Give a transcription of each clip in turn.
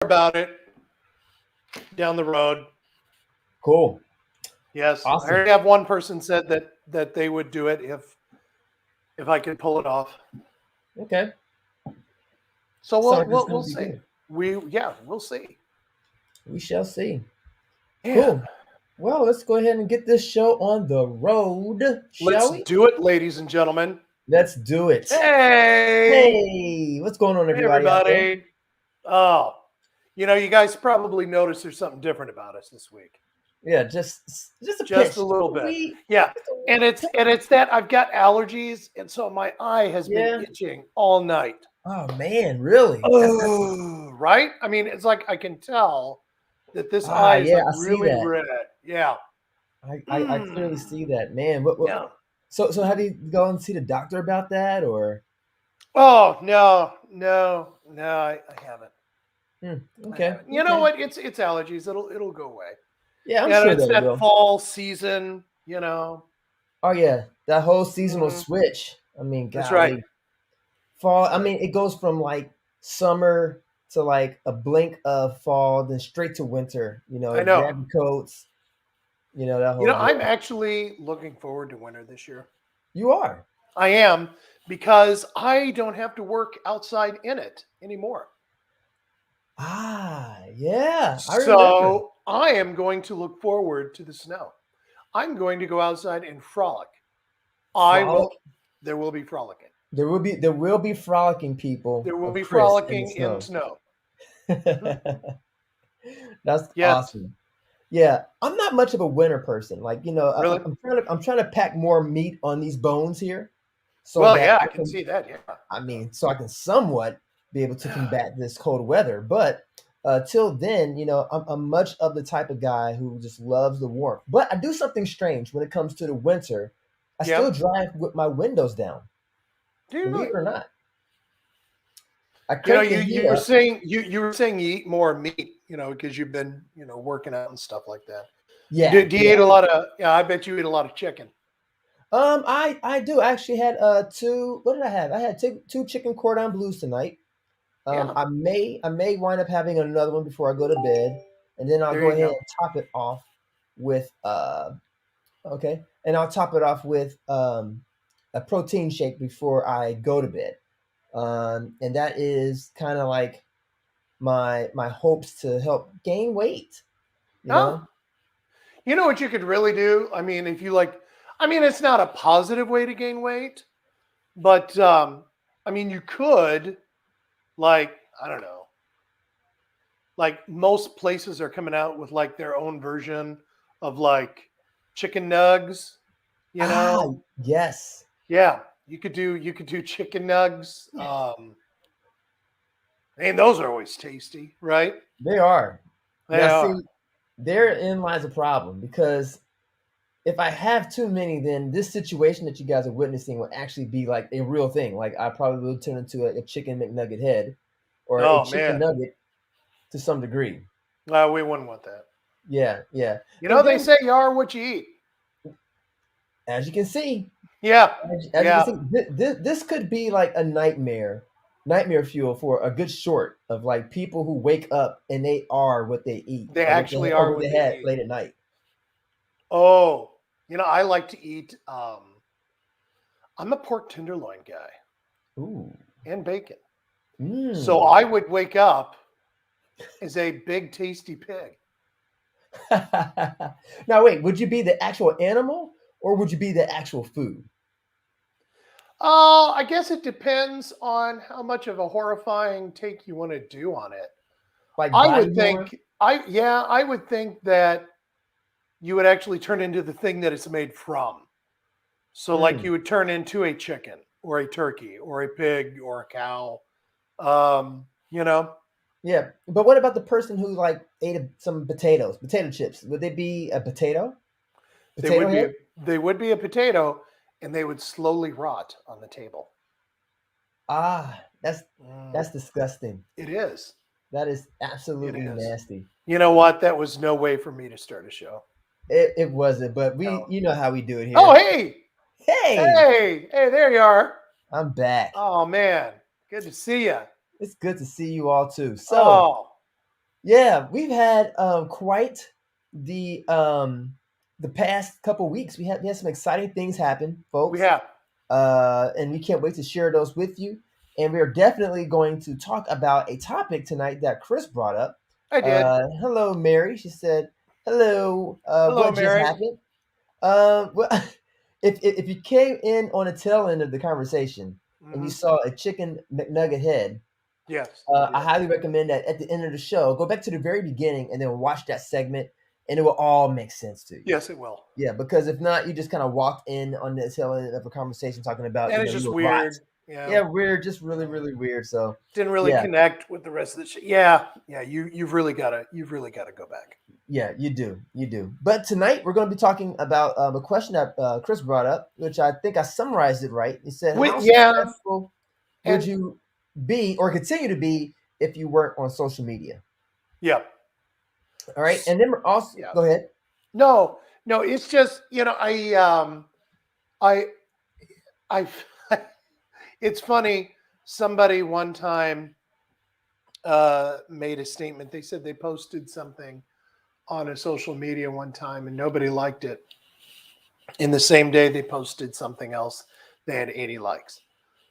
about it down the road. Cool. Yes, I Awesome. already have one person said that they would do it if I could pull it off. Okay. So Sounds we'll like it's we'll, gonna we'll be see. good. We'll see. We shall see. Man, Cool. Well, let's go ahead and get this show on the road, shall let's we? do it, ladies and gentlemen. Let's do it. Hey, Hey, what's going on, hey everybody out there? everybody. Oh, you guys probably noticed there's something different about us this week. Yeah, just a Just a pinch, little just a bit. wee, Yeah. just a And wee. it's that I've got allergies, and so my eye has been Yeah. itching all night. Oh man, really? That's Oh, right? I mean, it's like I can tell that this eye is yeah, like I see really that. red. Yeah. I clearly see that, man. What? Yeah. So how do you go and see the doctor about that, or? Oh, no, I haven't. I Okay, haven't. You know okay. what? It's allergies. It'll go away. Yeah, I'm Yeah, sure it's that it that will. fall season. Oh yeah, that whole seasonal Mhm. switch. I mean, That's right. golly, fall. That's I right. mean, it goes from like summer to like a blink of fall, then straight to winter. I know. Grab your coats. That whole I'm deal. actually looking forward to winter this year. You are. I am because I don't have to work outside in it anymore. Yeah, I remember. So I am going to look forward to the snow. I'm going to go outside and frolic. I Frolic. will. There will be frolicking. There will be frolicking people There will of be Chris in the frolicking in snow. snow. Hmm. That's Yes. awesome. Yeah, I'm not much of a winter person. Like, Really? I'm trying to pack more meat on these bones here, so Well, that yeah, I I can can, see that. Yeah. so I can somewhat be able to combat this cold weather. But till then, I'm much of the type of guy who just loves the warmth. But I do something strange when it comes to the winter. I Yeah. still drive with my windows down. Do you Believe really? it or not, I crank the heat You were up. saying you were saying you eat more meat, because you've been working out and stuff like that. Yeah, Do you eat yeah. a lot of? Yeah, I bet you eat a lot of chicken. I do. I actually had two. What did I have? I had two chicken cordon bleus tonight. Yeah. I may wind up having another one before I go to bed, and then I'll There go you ahead go. and top it off with okay, and I'll top it off with a protein shake before I go to bed. And that is kind of like my hopes to help gain weight. You Oh, know? you know what you could really do? I mean, if you like, I mean, it's not a positive way to gain weight, but I mean, you could, like, I don't know, like most places are coming out with like their own version of like chicken nugs, you Ah, know? yes, Yeah, you could do chicken nugs. And those are always tasty, right? they are. They Now, are. see, therein lies a problem because if I have too many, then this situation that you guys are witnessing will actually be like a real thing. Like I probably will turn into a chicken McNugget head or a Oh chicken man, nugget to some degree. we wouldn't want that. Yeah, yeah. You know And they then, say you are what you eat. as you can see, Yeah, as you can yeah. see, this could be like a nightmare fuel for a good short of like people who wake up and they are what they eat They or actually or are what what they they had eat. late at night. Oh, I like to eat. I'm a pork tenderloin guy Ooh. and bacon. So Mm. I would wake up as a big tasty pig. Now wait, would you be the actual animal or would you be the actual food? I guess it depends on how much of a horrifying take you want to do on it. Like I body would horror? think I would think that you would actually turn into the thing that it's made from. So like Mm. you would turn into a chicken or a turkey or a pig or a cow. Um, you know, Yeah, but what about the person who like ate some potato chips? Would they be a they potato would be head? a they would be a potato and they would slowly rot on the table. Ah, Mm, that's disgusting. it is. That is It absolutely is. nasty. You know what? That was no way for me to start a show. It wasn't, but No. you know how we do it Oh, here. hey, Hey, hey, there you are. I'm back. Oh man, good to see you. It's good to see you all too. So, Oh. Yeah, we've had quite the past couple weeks. We had some exciting things happen, We folks, have. and we can't wait to share those with you. And we are definitely going to talk about a topic tonight that Chris brought up. I did. Hello, Mary. She said, "Hello. Hello, What just Mary. happened?" Well, if you came in on the tail end of the conversation and you Hmm. saw a chicken McNugget head, Yes, I I did. highly recommend that at the end of the show, go back to the very beginning and then watch that segment, and it will all make sense to you. Yes, it will. Yeah, because if not, you just kind of walked in on the tail end of a conversation talking about, And it's you just were right. weird. Yeah. Yeah, weird, just really, Yeah. really weird. So, Didn't really yeah, connect with the rest of the shit. Yeah. Yeah. You've really gotta go back. yeah, you do. But tonight we're going to be talking about a question that Chris brought up, which I think I summarized it right. He said, "How Yeah. successful would And you be or continue to be if you weren't on social media?" yeah. All right, and then we're also Yeah. go ahead. No, no, it's just, I I it's funny. Somebody one time made a statement. They said they posted something on a social media one time and nobody liked it. In the same day they posted something else, they had 80 likes.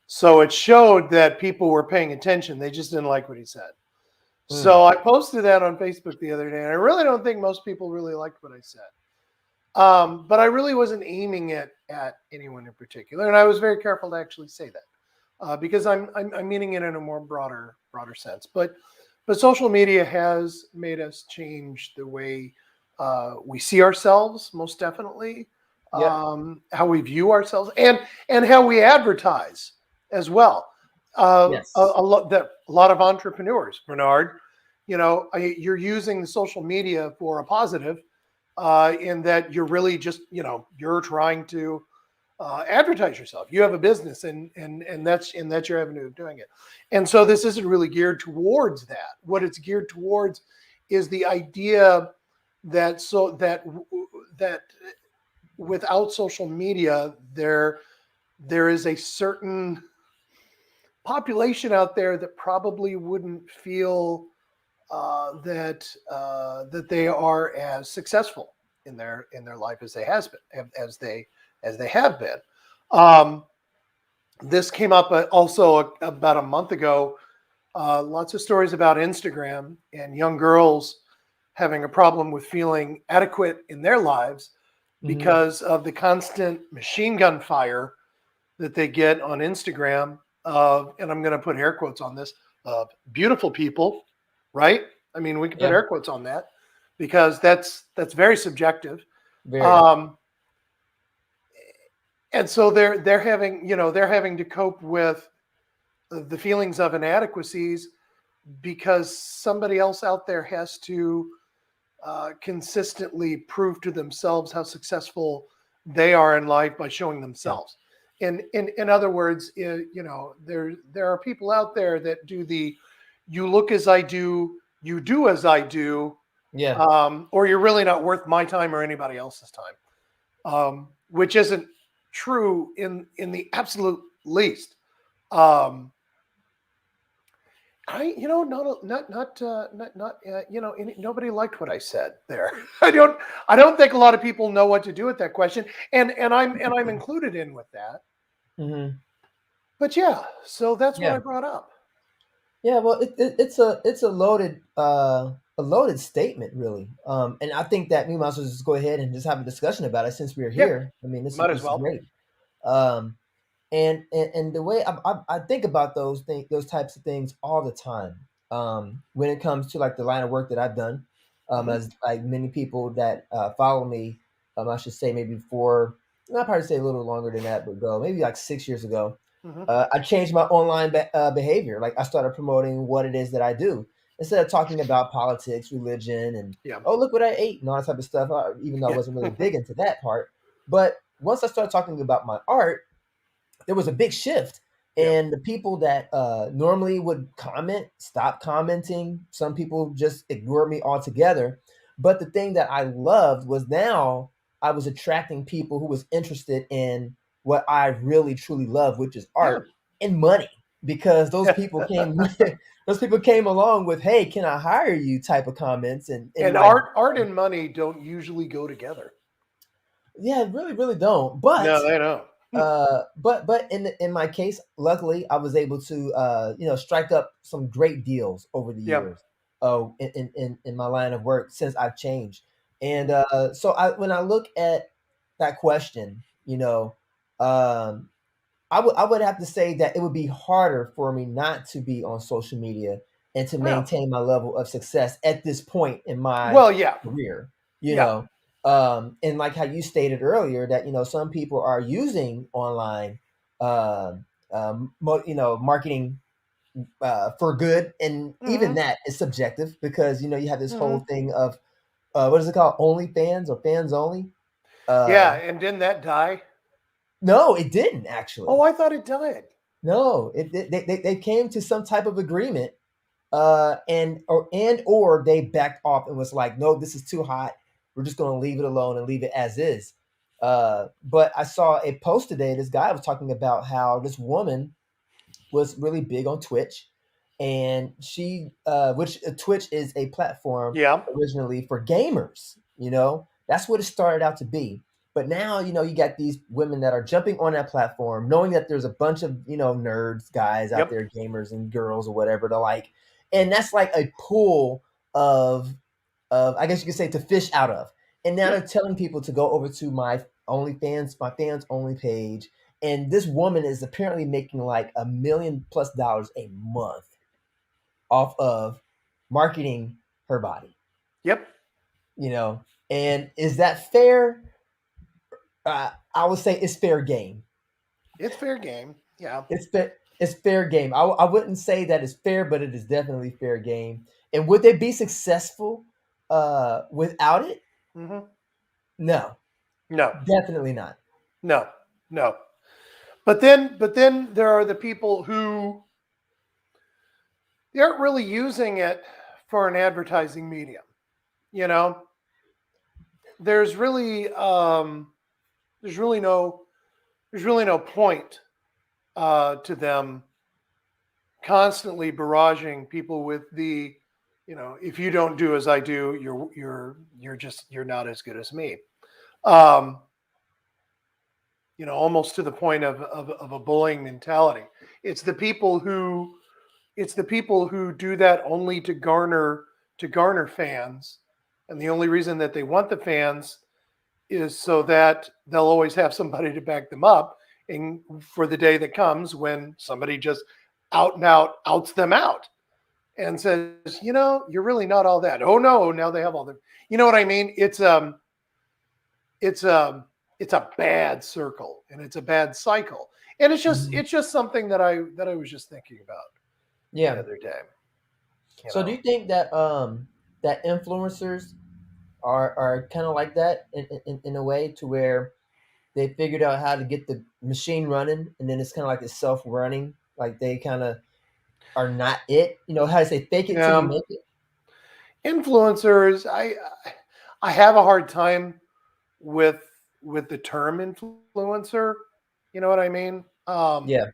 So it showed that people were paying attention. They just didn't like what he said. Hmm. So I posted that on Facebook the other day, and I really don't think most people really liked what I said. But I really wasn't aiming it at anyone in particular, and I was very careful to actually say that because I'm meaning it in a more broader sense. But social media has made us change the way we see ourselves, most definitely, Yep. how we view ourselves, and how we advertise as well. Yes. A lot of entrepreneurs, Bernard, you're using the social media for a positive, in that you're really just you're trying to advertise yourself. You have a business, and that's your avenue of doing it. And so this isn't really geared towards that. What it's geared towards is the idea that without social media, there is a certain population out there that probably wouldn't feel that they are as successful in their life as they has been as they have been. Um, this came up also about a month ago. Lots of stories about Instagram and young girls having a problem with feeling adequate in their lives Hmm. because of the constant machine gun fire that they get on Instagram of, and I'm going to put air quotes on this, of beautiful people, right? I mean, we can put Yeah. air quotes on that because that's very subjective. Very. Um, and so they're having to cope with the feelings of inadequacies because somebody else out there has to consistently prove to themselves how successful they are in life by showing Yeah. themselves. In other words, there are people out there that do the "you look as I do, you do as I do," Yeah. or "you're really not worth my time or anybody else's time," which isn't true in the absolute least. Um, nobody liked what I said there. I don't think a lot of people know what to do with that question, and I'm included in with that. Hmm. But yeah, so that's what Yeah. I brought up. Yeah. Well, it's a loaded statement, really. And I think that we might as well just go ahead and just have a discussion about it since we're Yeah, here. I mean, this is might as this is well. great. Um, and the way I think about those types of things all the time. When it comes to like the line of work that I've done, Hmm. as like many people that follow me, I should say maybe for I'll probably say a little longer than that, but go maybe like 6 years ago. Hmm. I changed my online behavior. Like I started promoting what it is that I do instead of talking about politics, religion, and Yeah. oh look what I ate and all that type of stuff. Even though I Yeah. wasn't really big into that part, but once I started talking about my art, there was a big shift, Yeah. and the people that normally would comment stopped commenting. Some people just ignored me altogether. But the thing that I loved was now I was attracting people who was interested in what I really truly love, which is Yeah. art and money. because those people came those people came along with, hey, can I hire you type of comments, and And like, art and money don't usually go together. yeah, really, really don't. No, they don't. But in my case, luckily I was able to strike up some great deals over the Yeah. years in my line of work since I've changed. And so when I look at that question, um I would have to say that it would be harder for me not to be on social media and to Yeah. maintain my level of success at this point in my Well, yeah. career, you Yeah. know. And like how you stated earlier that some people are using online, marketing for good, and even Hmm. that is subjective because you have this whole Hmm. thing of what is it called, OnlyFans or fans only. Yeah. Um, And didn't that die? no, it didn't Oh, actually. I thought it died. No, they came to some type of agreement, and or they backed off and was like, no, this is too hot. We're just going to leave it alone and leave it as is. But I saw a post today. This guy was talking about how this woman was really big on Twitch, and which Twitch is a platform Yeah. originally for gamers. That's what it started out to be. But now, you got these women that are jumping on that platform, knowing that there's a bunch of nerds, guys out Yep. there, gamers and girls or whatever to like, and that's like a pool of I guess you could say to fish out of. And now they're Yep. telling people to go over to my OnlyFans, my fans only page, and this woman is apparently making like $1 million+ a month off of marketing her body. Yep. You know, and is that fair? I would say it's fair game. It's fair game. Yeah. It's fair game. I wouldn't say that it's fair, but it is definitely fair game. And would they be successful without it? Hmm. No, No. definitely not. No. No. But then there are the people who they aren't really using it for an advertising medium. You know, there's really there's really no there's really no point to them constantly barraging people with the, if you don't do as I do, you're not as good as me. Um, almost to the point of a bullying mentality. It's the people who it's the people who do that only to garner fans, and the only reason that they want the fans is so that they'll always have somebody to back them up, and for the day that comes when somebody just out and out outs them out and says, you're really not all that. Oh no, now they have all the, you know what I mean? It's a bad circle, and it's a bad cycle. And it's just Mhm. it's just something that I was just thinking about the Yeah. other day, you So do know. you think that influencers are kind of like that in a way to where they figured out how to get the machine running, and then it's kind of like it's self-running, like they kind of are not it, how to say, fake it till you Yeah. make it. Influencers, I have a hard time with with the term influencer. You know what I mean? Yeah.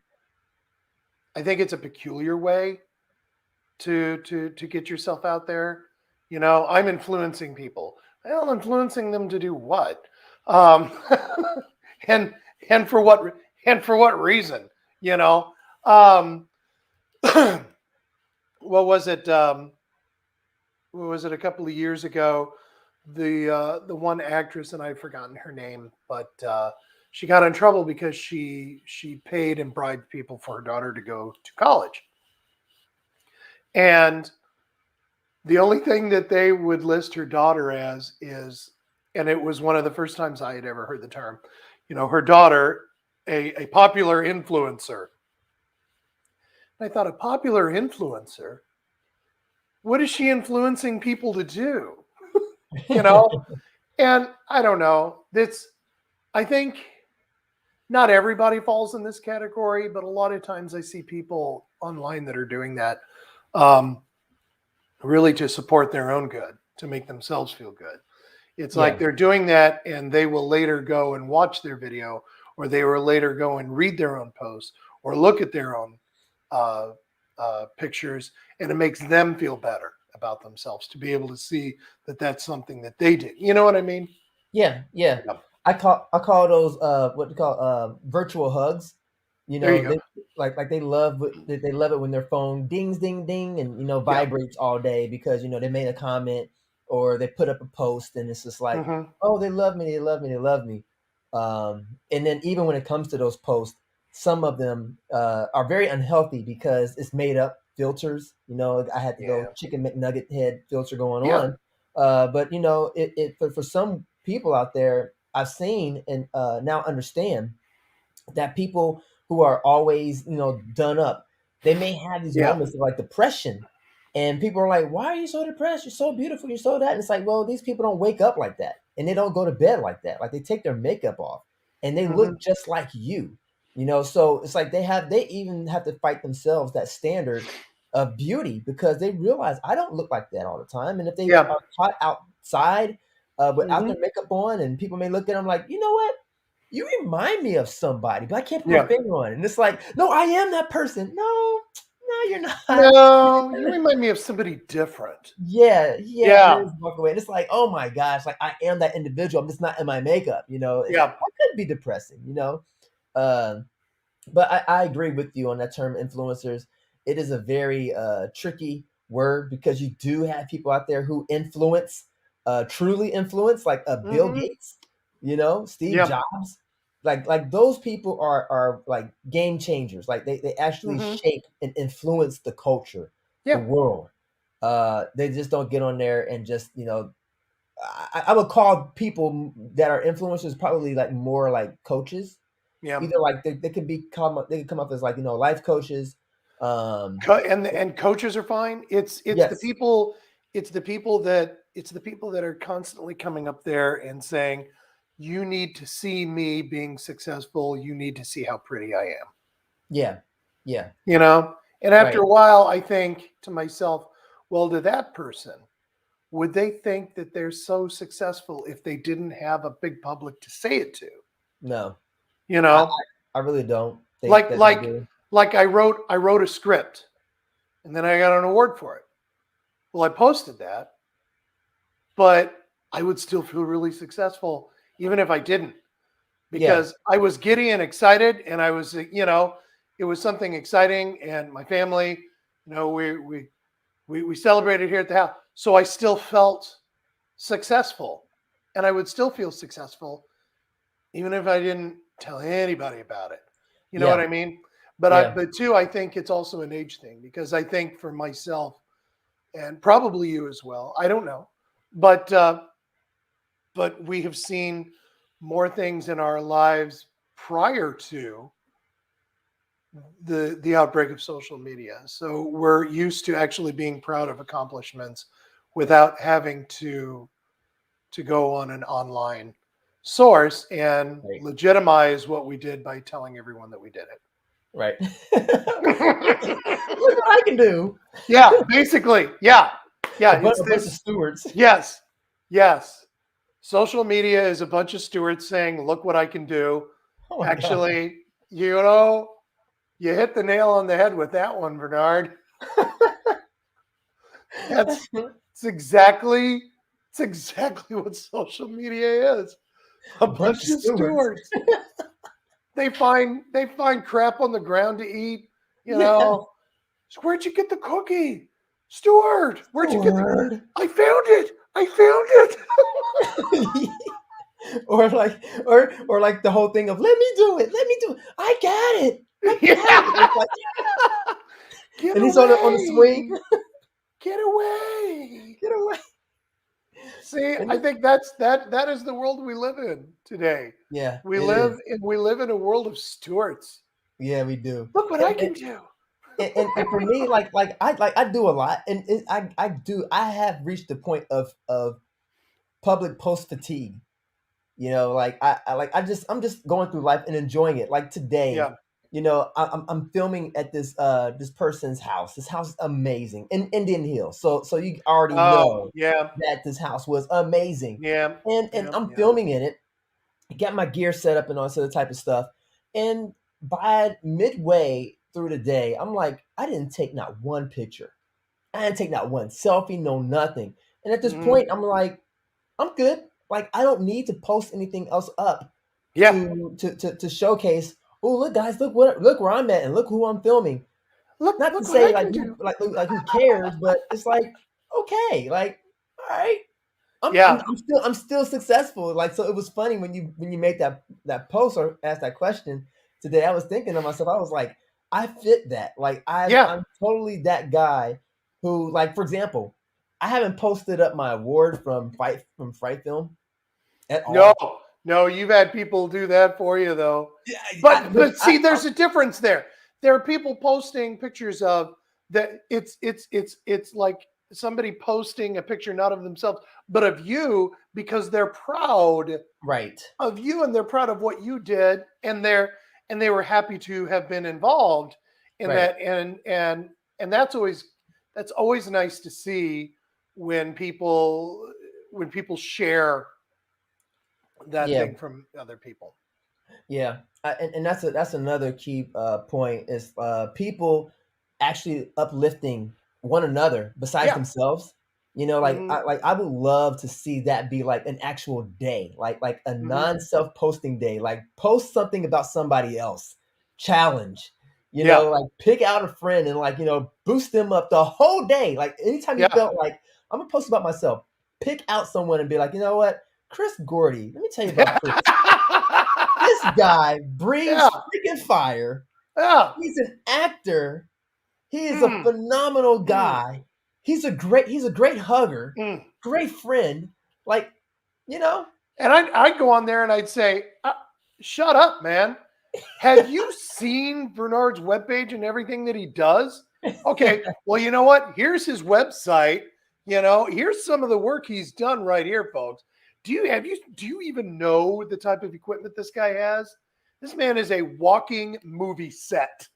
I think it's a peculiar way to get yourself out there. I'm influencing people. Well, influencing them to do what? Um, and and for what reason? You know, um, what was it? What was it? A couple of years ago, the one actress, and I've forgotten her name, but she got in trouble because she paid and bribed people for her daughter to go to college, and the only thing that they would list her daughter as is, and it was one of the first times I had ever heard the term, her daughter, a popular influencer. I thought, a popular influencer? What is she influencing people to do? You know? And I don't know. I think not everybody falls in this category, but a lot of times I see people online that are doing that um, really to support their own good, to make themselves feel good. It's like Yeah. they're doing that and they will later go and watch their video, or they will later go and read their own posts or look at their own uh, pictures, and it makes them feel better about themselves to be able to see that that's something that they did. You know what I mean? Yeah, yeah. Yeah. I call those what they call virtual hugs. There you go. They like they love it when their phone dings ding ding and Yeah. vibrates all day because they made a comment or they put up a post and it's just like, Hmm. oh, they love me, they love me, they love me. And then even when it comes to those posts, some of them are very unhealthy because it's made up filters. I had to go Yeah. chicken McNugget head filter going Yeah. on. But it for some people out there, I've seen and now understand that people who are always done up, they may have these Yeah. moments of like depression, and people are like, "Why are you so depressed? You're so beautiful. You're so that." And it's like, well, these people don't wake up like that, and they don't go to bed like that. Like they take their makeup off, and they Hmm. look just like you. So it's like they even have to fight themselves that standard of beauty because they realize I don't look like that all the time, and if they Yeah. are caught outside without Hmm. their makeup on, and people may look at them like, you know what? You remind me of somebody, but I can't put my Yeah. finger on it. And it's like, no, I am that person. No, no, you're not. No, you remind me of somebody different. Yeah, yeah. And then Yeah. just walk away. And it's like, oh my gosh, like I am that individual. I'm just not in my makeup, And Yeah. that could be depressing. Uh, but I agree with you on that term influencers. It is a very tricky word because you do have people out there who influence, truly influence, like Bill Hmm. Gates, Steve Yeah. Jobs. Like those people are like game changers. Like they actually Hmm. shape and influence the culture, the Yeah. world. They just don't get on there and just I would call people that are influencers probably like more like coaches. Yeah. Either like they could they could come up as like life coaches. And coaches are fine. It's the Yes, people. It's the people that are constantly coming up there and saying, "You need to see me being successful. You need to see how pretty I am." yeah, yeah, You know. And after right, a while, I think to myself, well, to that person, would they think that they're so successful if they didn't have a big public to say it to? no, You I know, I, I really don't think like that they like do. like I wrote a script and then I got an award for it. Well, I posted that, but I would still feel really successful even if I didn't Yeah, because I was giddy and excited and I was, it was something exciting and my family, we celebrated here at the house. So I still felt successful and I would still feel successful even if I didn't tell anybody about it. You know what yeah, I mean? But yeah, but too, I think it's also an age thing because I think for myself and probably you as well. I don't know, but we have seen more things in our lives prior to the outbreak of social media. So we're used to actually being proud of accomplishments without having to go on an online source and right, legitimize what we did by telling everyone that we did right. it. Look what I can do. Yeah, basically. Yeah. Yeah, it's A bunch of this. stewards. Yes. Yes. Social media is a bunch of stewards saying, "Look what I can do." Oh my god. Actually, you know, you hit the nail on the head with that one, Bernard. That's it's exactly it's exactly what social media is. A A bunch bunch of of stewards. stewards. They find crap on the ground to eat. You Yeah, know, where'd you get the cookie, Stewart? Where'd you get the? steward. I found it. I found Or like or like the whole thing of let me do it, let me do it. I got it. I it. got it. Yeah. It's like, Get and he's on the swing. away. Get away. Get away. See, And I think that is the world we live in today. yeah, We it live is. in we live in a world of stewards. Yeah, we do. Look what I And can do. and for me, I do a lot, and I have reached the point of public post fatigue. Like I'm just going through life and enjoying it. Like today, Yeah. I'm filming at this person's house. This house is amazing in Indian Hills. So you already Oh, know yeah. that this house was amazing, Yeah. and Yeah. I'm Yeah. filming in it, get my gear set up and all this other type of stuff. And by midway through the day, I'm like, I didn't take not one picture. I didn't take not one selfie, no nothing. And at this Mhm. point, I'm like, I'm good. Like, I don't need to post anything else up Yeah. to showcase. Oh, look, guys, look where I'm at, and look who I'm filming. Look, Not to look what say I like can do. who cares, but it's like okay, like all right, Yeah. I'm still successful. Like so, it was funny when you made that post or asked that question today. I was thinking to myself, I was like, I fit that. Like Yeah. I'm totally that guy who, like, for example, I haven't posted up my award from Fright Film at No, all. no, you've had people do that for you though. Yeah, which But see, there's a difference there. There are people posting pictures of that. It's like somebody posting a picture not of themselves, but of you because they're proud right. of you and they're proud of what you did and they were happy to have been involved in Right. that and that's always nice to see when people share that Yeah. thing from other people. Yeah, and that's another key point is people actually uplifting one another besides Yeah. themselves. You know, Hmm. like I would love to see that be like an actual day, like a Hmm. non self posting day. Like post something about somebody else, challenge. You Yeah. know, like pick out a friend and like boost them up the whole day. Like anytime you Yeah. felt like I'm gonna post about myself, pick out someone and be like, you know what, Chris Gordy. Let me tell you about Chris. This guy breathes Yeah. freaking fire. Yeah. He's an actor. He is a Mm, phenomenal mm, guy. He's a great hugger, mm. great friend. Like, you know, And I'd go on there and I'd say, shut up, man. Have you seen Bernard's webpage and everything that he does? Okay, well, you know what? Here's his website. Here's some of the work he's done right here, folks. Do you even know the type of equipment this guy has? This man is a walking movie set.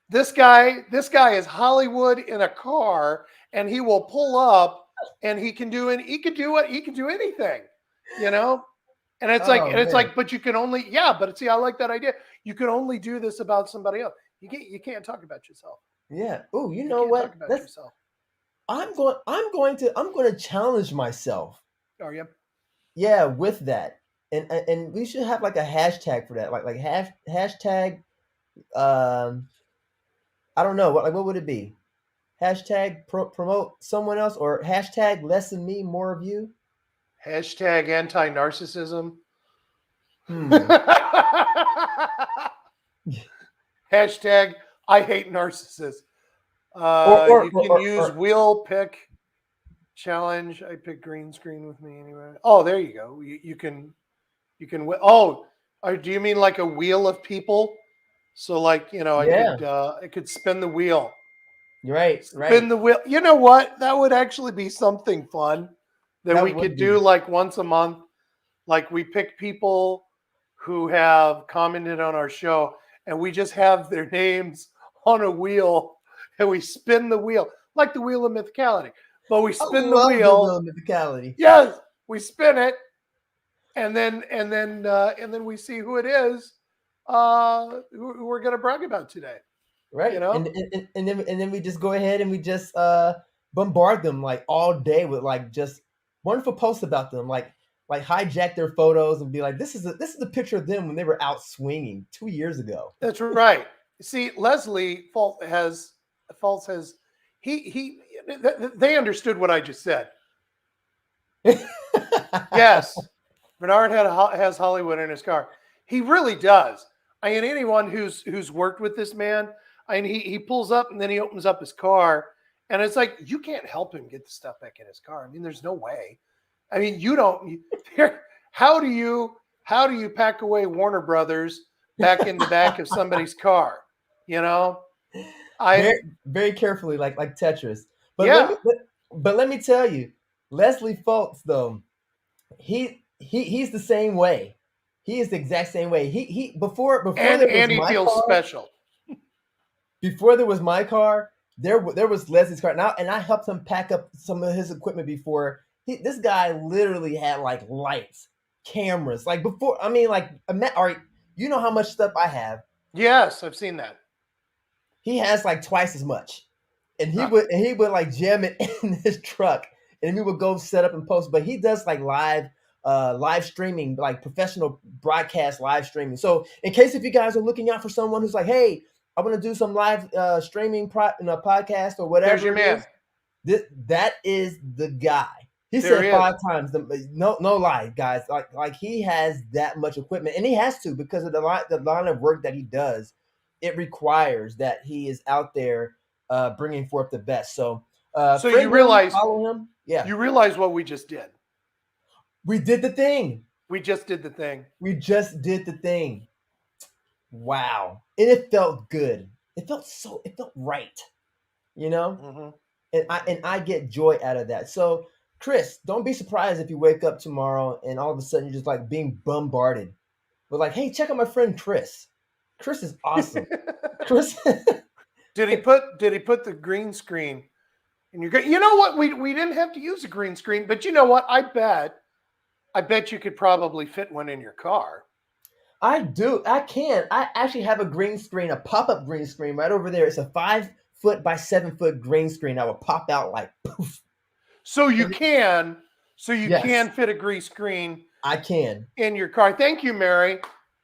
This guy is Hollywood in a car, and he will pull up and he can do anything, you know? oh And it's man. like, but you can only, yeah, but see, I like that idea. You can only do this about somebody else. You can't talk about yourself. Yeah. Oh, you You know can't talk what? about That's yourself. I'm going to challenge myself. Are you? Yeah, with that. And we should have like a hashtag for that. Like hashtag I don't know, what would it be? Hashtag promote someone else or hashtag less than me, more of you. Hashtag anti-narcissism. Hmm. Hashtag I hate narcissists. Or or You or, can or, use or wheel pick challenge. I pick green screen with me anyway. Oh, there you go. Oh, do you mean like a wheel of people? So like yeah, I could spin the wheel, you're right, spin right. the wheel. You know what? That would actually be something fun that we That could would do be. like once a month. Like we pick people who have commented on our show, and we just have their names on a wheel, and we spin the wheel like the wheel of mythicality. But we I spin the love the wheel. wheel mythicality. Yes, we spin it, and then we see who it is who we're going to brag about today. You Right. know, And then we just go ahead and we just bombard them like all day with like just wonderful posts about them, like hijack their photos and be like, this is a picture of them when they were out swinging 2 years ago. that's right. See, Leslie False has he they understood what I just said. Yes, Bernard has Hollywood in his car. He really does. I mean, anyone who's worked with this man, I mean, he pulls up and then he opens up his car, and it's like you can't help him get the stuff back in his car. I mean, there's no way. I mean, you don't. How do you pack away Warner Brothers back in the back of somebody's car? You know, I very very carefully, like Tetris. But let yeah. me but let me tell you, Leslie Foltz though, he's the same way. He is the exact same way. He before And there was Andy my feels car, special. before there was my car, there was Leslie's car. And I helped him pack up some of his equipment before. This guy literally had like lights, cameras. Like before, I mean, like all right, you know how much stuff I have. Yes, I've seen that. he has like twice as much, and Huh. he would like jam it in his truck, and we would go set up and post. But he does like live streaming, like professional broadcast live streaming. So in case if you guys are looking out for someone who's like, hey, I want to do some live streaming podcast or There's whatever your it man. is, that is the guy. He There said he is. 5 times. No lie, guys. Like he has that much equipment, and he has to because of the line of work that he does. It requires that he is out there bringing forth the best. So, So friend you him, realize follow him. Yeah, you realize what we just did. we did the thing. We just did the thing. We just did the thing. Wow, and it felt good. It felt right. You know, Mm-hmm. and I get joy out of that. So, Chris, don't be surprised if you wake up tomorrow and all of a sudden you're just like being bombarded with like, hey, check out my friend Chris. Chris is awesome. Chris, Did he put the green screen in your? You know what? We didn't have to use a green screen, but you know what? I bet you could probably fit one in your car. I do. I can. I actually have a green screen, a pop-up green screen right over there. It's a 5 foot by 7 foot green screen that will pop out like poof. So you can Yes. fit a green screen I can. in your car. Thank you, Mary,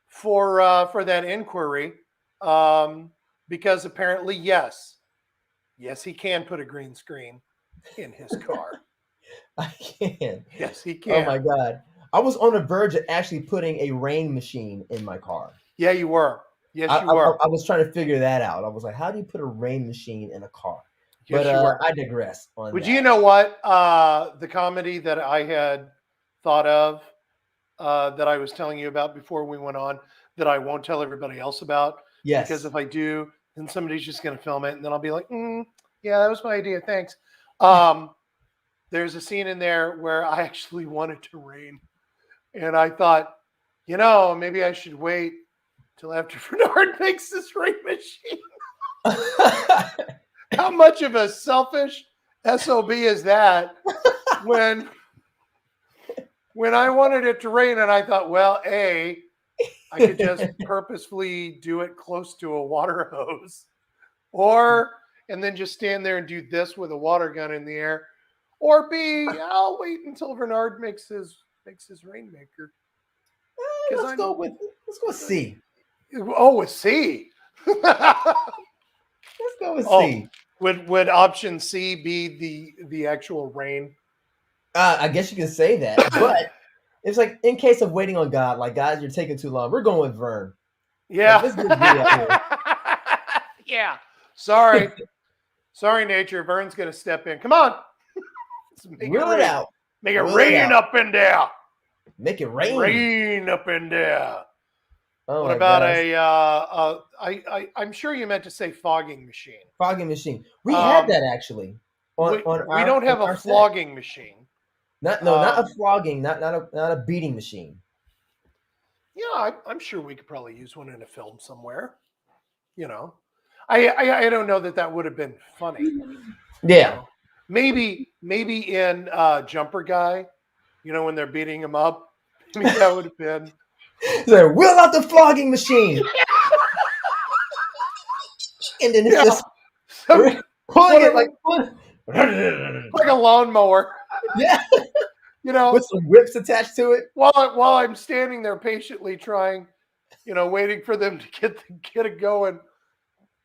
for that inquiry. Because apparently, yes, he can put a green screen in his car. I can. Yes, he Oh can. my God. I was on the verge of actually putting a rain machine in my car. Yeah, you were. Yes, I, you were. I was trying to figure that out. I was like, how do you put a rain machine in a car? Yes, But you were. I digress on But that. you know what? The comedy that I had thought of, that I was telling you about before we went on, that I won't tell everybody else about, Yes. because if I do, then somebody's just going to film it, and then I'll be like, yeah, that was my idea. Thanks. There's a scene in there where I actually wanted to rain, and I thought, maybe I should wait till after Bernard makes this rain machine. How much of a selfish SOB is that? When I wanted it to rain, and I thought, well, I could just purposefully do it close to a water hose, and then just stand there and do this with a water gun in the air, or B, I'll wait until Bernard makes his rainmaker. Let's go with C. Oh, with C. Let's go with C. Would option C be the actual rain? I guess you can say that, but it's like in case of waiting on God, like guys, you're taking too long. We're going with Vern. Yeah. Like, let's get V out here. Yeah. Sorry, nature. Vern's gonna step in. Come on. Reel it out. Make it rain up in there. Make it rain. Rain up in there. Oh, what about I'm sure you meant to say fogging machine. Fogging machine. We had that actually. We don't have a flogging machine. Not a flogging, not a beating machine. Yeah, I'm sure we could probably use one in a film somewhere. I don't know that would have been funny. Yeah. Maybe in Jumper Guy, when they're beating him up, maybe that would have been. So wheel out the flogging machine. And then it's just pulling it like a lawnmower. Yeah. With some whips attached to it. While I'm standing there patiently trying, waiting for them to get it going,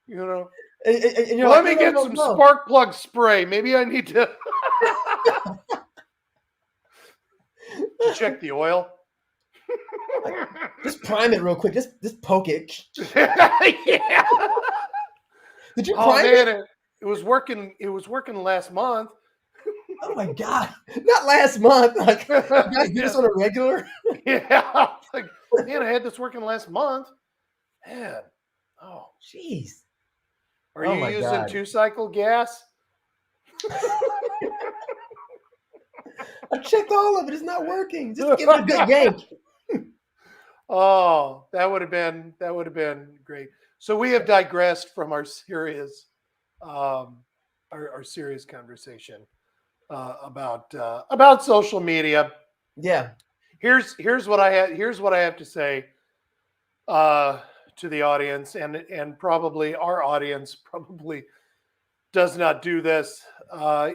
And you're let me get some spark plug spray. Maybe I need to check the oil. Just prime it real quick. Just poke it. Yeah. Did you prime it? It was working. It was working last month. Oh my God! Not last month. Like, you guys do this on a regular? Yeah. Like, man, I had this working last month. Man. Oh, jeez. Are you using 2-cycle gas? I checked all of it. It's not working. Just give it a good yank. Oh, that would have been great. So we have digressed from our serious serious conversation about social media. Yeah. Here's what I have to say to to the audience, and probably our audience probably does not do this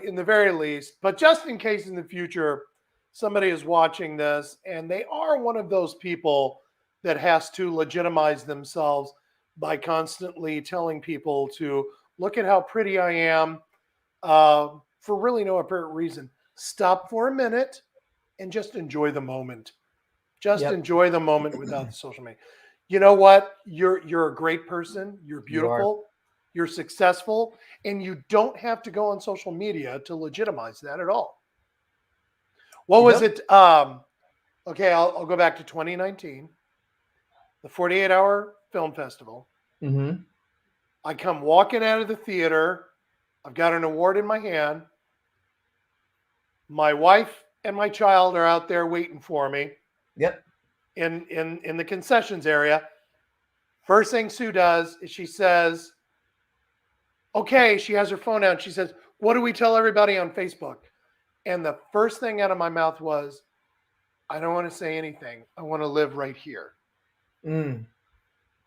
in the very least, but just in case in the future somebody is watching this and they are one of those people that has to legitimize themselves by constantly telling people to look at how pretty I am for really no apparent reason, stop for a minute and just enjoy the moment. Just Yep. enjoy the moment without the social media. You know what? You're a great person. You're You are. beautiful. You're successful, and you don't have to go on social media to legitimize that at all. What You was don't. it? Okay, I'll go back to 2019, the 48-hour film festival. Mm-hmm. I come walking out of the theater. I've got an award in my hand. My wife and my child are out there waiting for me Yep. in the concessions area. First thing Sue does is she says, okay, she has her phone out. She says, what do we tell everybody on Facebook? And the first thing out of my mouth was, I don't want to say anything. I want to live right here. Mm.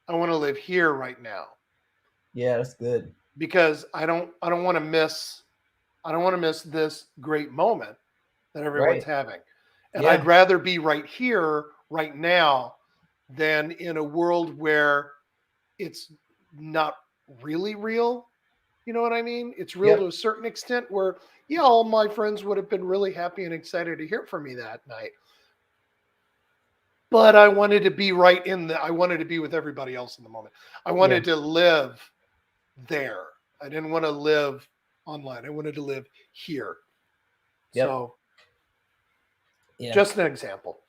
I want to live here right now Yeah, that's good. because I don't want to miss this great moment that everyone's Right. having. And I'd Yeah. rather be right here right now than in a world where it's not really real. You know what I mean? It's real to Yep. a certain extent where, yeah, all my friends would have been really happy and excited to hear from me that night. But I wanted to be I wanted to be with everybody else in the moment. I Yeah. wanted to live there. I didn't want to live online. I wanted to live here. Yep. So Yeah. just an example.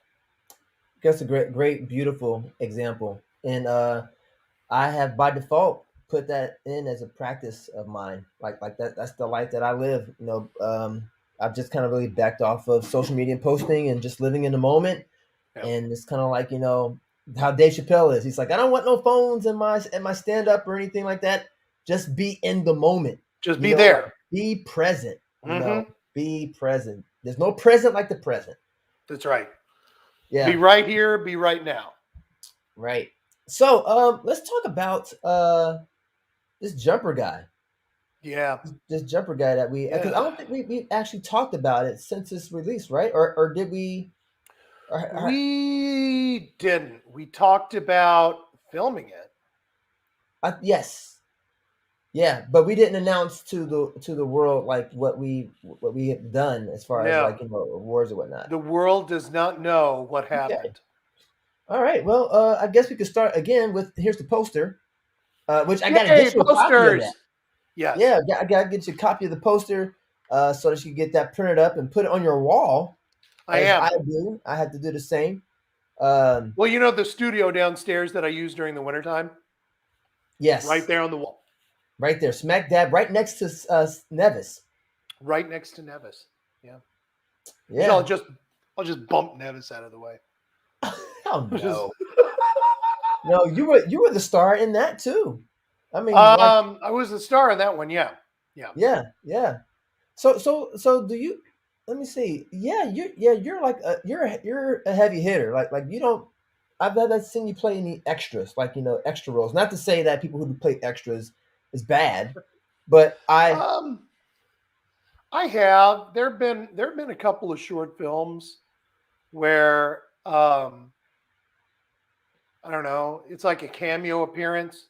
That's a great, beautiful example. And I have by default put that in as a practice of mine. Like that's the life that I live. I've just kind of really backed off of social media posting and just living in the moment. Yeah. And it's kind of like, how Dave Chappelle is. He's like, I don't want no phones in my stand up or anything like that. Just be in the moment. Just You be know, like, there. be present. Mm-hmm. Be present. There's no present like the present. That's right. Yeah. Be right here, be right now. Right. So let's talk about this jumper guy. Yeah. This jumper guy that because I don't think we actually talked about it since its release, right? Or did we? We didn't. We talked about filming it. Yes. Yeah, but we didn't announce to the world like what we have done as far as like awards or whatnot. The world does not know what happened. Okay. All right. Well, I guess we could start again with here's the poster, which I got to get you a copy of that. Yes. Yeah, I got to get you a copy of the poster so that you can get that printed up and put it on your wall. I do. I had to do the same. Well, the studio downstairs that I use during the wintertime? Yes. Right there on the wall. Right there. Smack dab right next to Nevis. Right next to Nevis. Yeah. Yeah. So I'll just bump Nevis out of the way. Oh no. No, you were the star in that too. I mean, I was the star in that one. Yeah. Yeah. So do you? Let me see. Yeah, you're like you're a heavy hitter. Like you don't. I've never seen you play any extras, like extra roles. Not to say that people who play extras is bad, but I have. There've been a couple of short films where I don't know. It's like a cameo appearance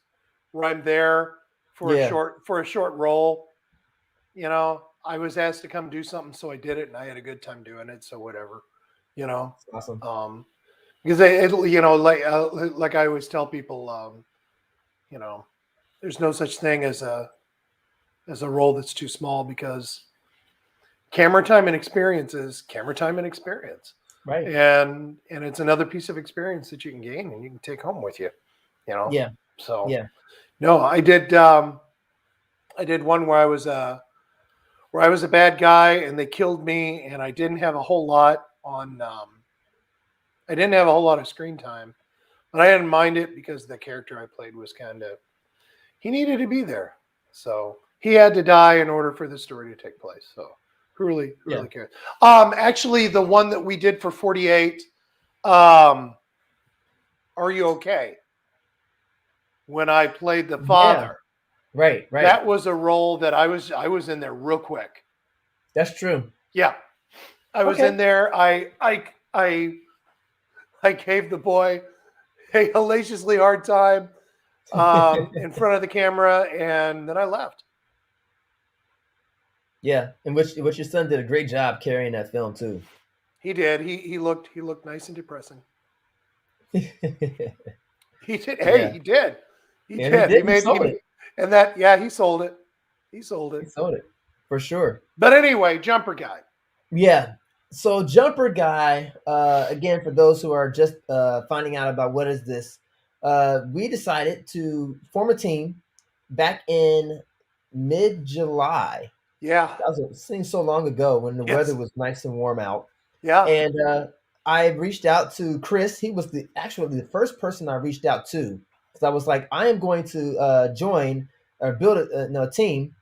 where I'm there for a short role. I was asked to come do something, so I did it, and I had a good time doing it. So whatever. Awesome. Because like I always tell people, there's no such thing as a role that's too small, because camera time and experience is camera time and experience. Right. And it's another piece of experience that you can gain and you can take home with you. Yeah. So yeah. No, I did one where I was a bad guy and they killed me, and I didn't have a whole lot of screen time, but I didn't mind it because the character I played was he needed to be there. So he had to die in order for the story to take place. So who really cares? Actually, the one that we did for 48, Are You Okay? when I played the Yeah. father. Right. Right. That was a role that I was in there real quick. That's true. Yeah, I was in Okay. there. I gave the boy a hellaciously hard time in front of the camera, and then I left. Yeah, and which your son did a great job carrying that film too. He did. He looked nice and depressing. He did. Hey, Yeah, he did. He and he did. He did. He made sold he it. and that yeah, he sold it. He sold He it. sold it for sure. But anyway, jumper guy. Yeah. So jumper guy, again, for those who are just finding out about what is this, we decided to form a team back in mid-July. Yeah. That was it seems so long ago when the weather Yes. was nice and warm out. Yeah. And I reached out to Chris. He was actually the first person I reached out to because I was like, I am going to join or build a team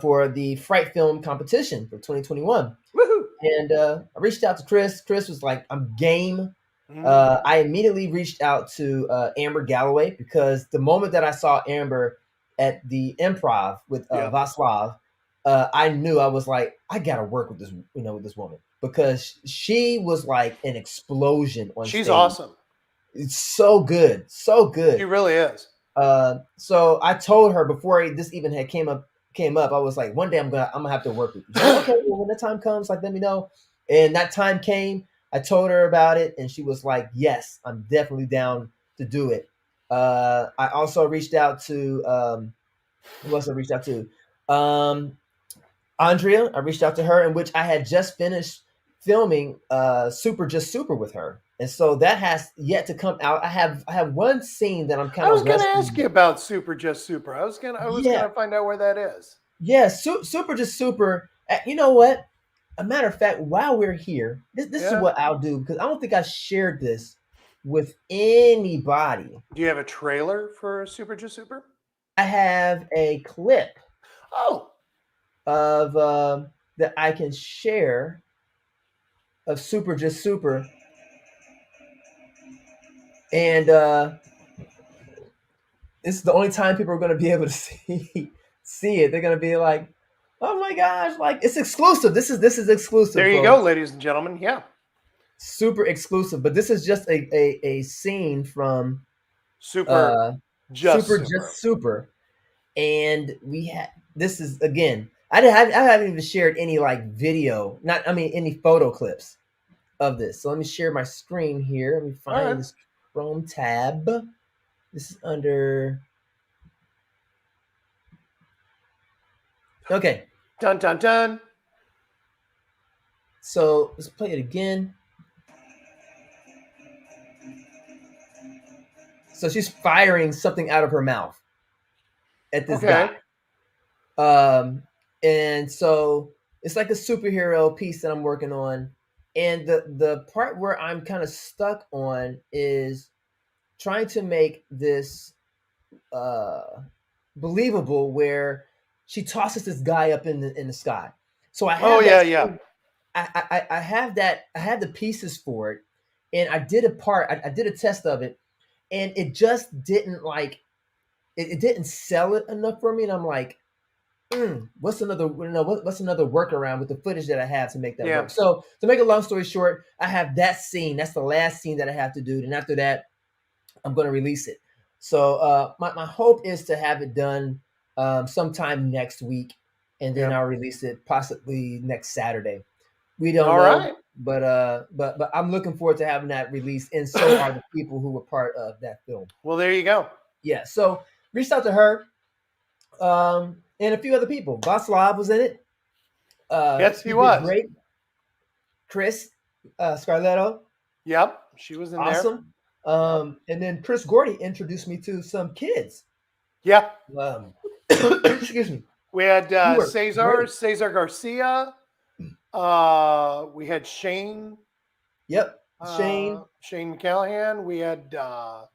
for the Fright Film Competition for 2021. Woohoo. And I reached out to Chris. Chris was like, I'm game. Mhm. I immediately reached out to Amber Galloway because the moment that I saw Amber at the Improv with Yeah. Vaslav, I knew I was like, I gotta work with this, with this woman because she was like an explosion on She's stage. awesome. It's so good, so good. She really is. So I told her before this even had came up, I was like, one day I'm gonna have to work with you. She's like, okay, well, when the time comes, like let me know. And that time came. I told her about it, and she was like, yes, I'm definitely down to do it. I also reached out to who else I reached out to? Andrea. I reached out to her, in which I had just finished filming Super Just Super with her. And so that has yet to come out. I have one scene that I'm kind I of was going to ask wrestling. you about Super Just Super. I was Yeah, gonna find out where that is. yeah, Super Just Super. You know what? A matter of fact, while we're here, this is Yeah. what I'll do because I don't think I shared this with anybody. Do you have a trailer for Super Just Super? I have a clip Oh, of that I can share of Super Just Super, and this is the only time people are going to be able to see it. They're going to be like, "Oh my gosh!" Like it's exclusive. This is exclusive, there you go, folks. ladies and gentlemen. Yeah. Super exclusive. But this is just a scene from Super uh Just Super Super. Just Super, and we had this is again. I haven't even shared any like video, not I mean any photo clips of this. So let me share my screen here. Let me All find right. this Chrome tab. This is under okay. Dun dun dun. So let's play it again. So she's firing something out of her mouth at this Okay. guy. And so it's like a superhero piece that I'm working on. And the part where I'm kind of stuck on is trying to make this believable where she tosses this guy up in the sky. So I Oh have that yeah, yeah. scene, I have that I have the pieces for it, and I did a part. I did a test of it, and it just didn't like it didn't sell it enough for me. And I'm like, what's another what's another workaround with the footage that I have to make that Yeah. work? So to make a long story short, I have that scene. That's the last scene that I have to do, and after that, I'm going to release it. So my hope is to have it done sometime next week, and then Yeah. I'll release it possibly next Saturday. We don't All know, right. but I'm looking forward to having that released, and so are the people who were part of that film. Well, there you go. Yeah, so reached out to her and a few other people. Vaslav was in it. Yes, he He did was. great. Chris Scarletto, Yep, she was in there. awesome. And then Chris Gordy introduced me to some kids. Yeah. Excuse me. We had You were great. Cesar Garcia. We had Shane Yep. Shane, Shane McCallahan.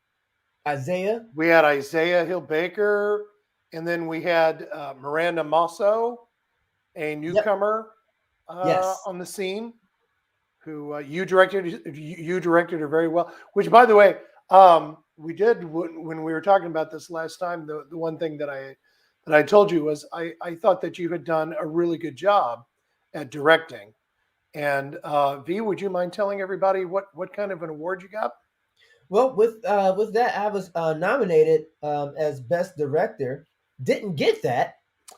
Isaiah. We had Isaiah Hill Baker, and then we had Miranda Mosso, a Yep. newcomer Yes. on the scene, who you directed. You directed her very well. Which, by the way, we did when we were talking about this last time. The one thing that I told you was I thought that you had done a really good job at directing. And V, would you mind telling everybody what kind of an award you got? Well, with that, I was nominated as best director. Didn't get that,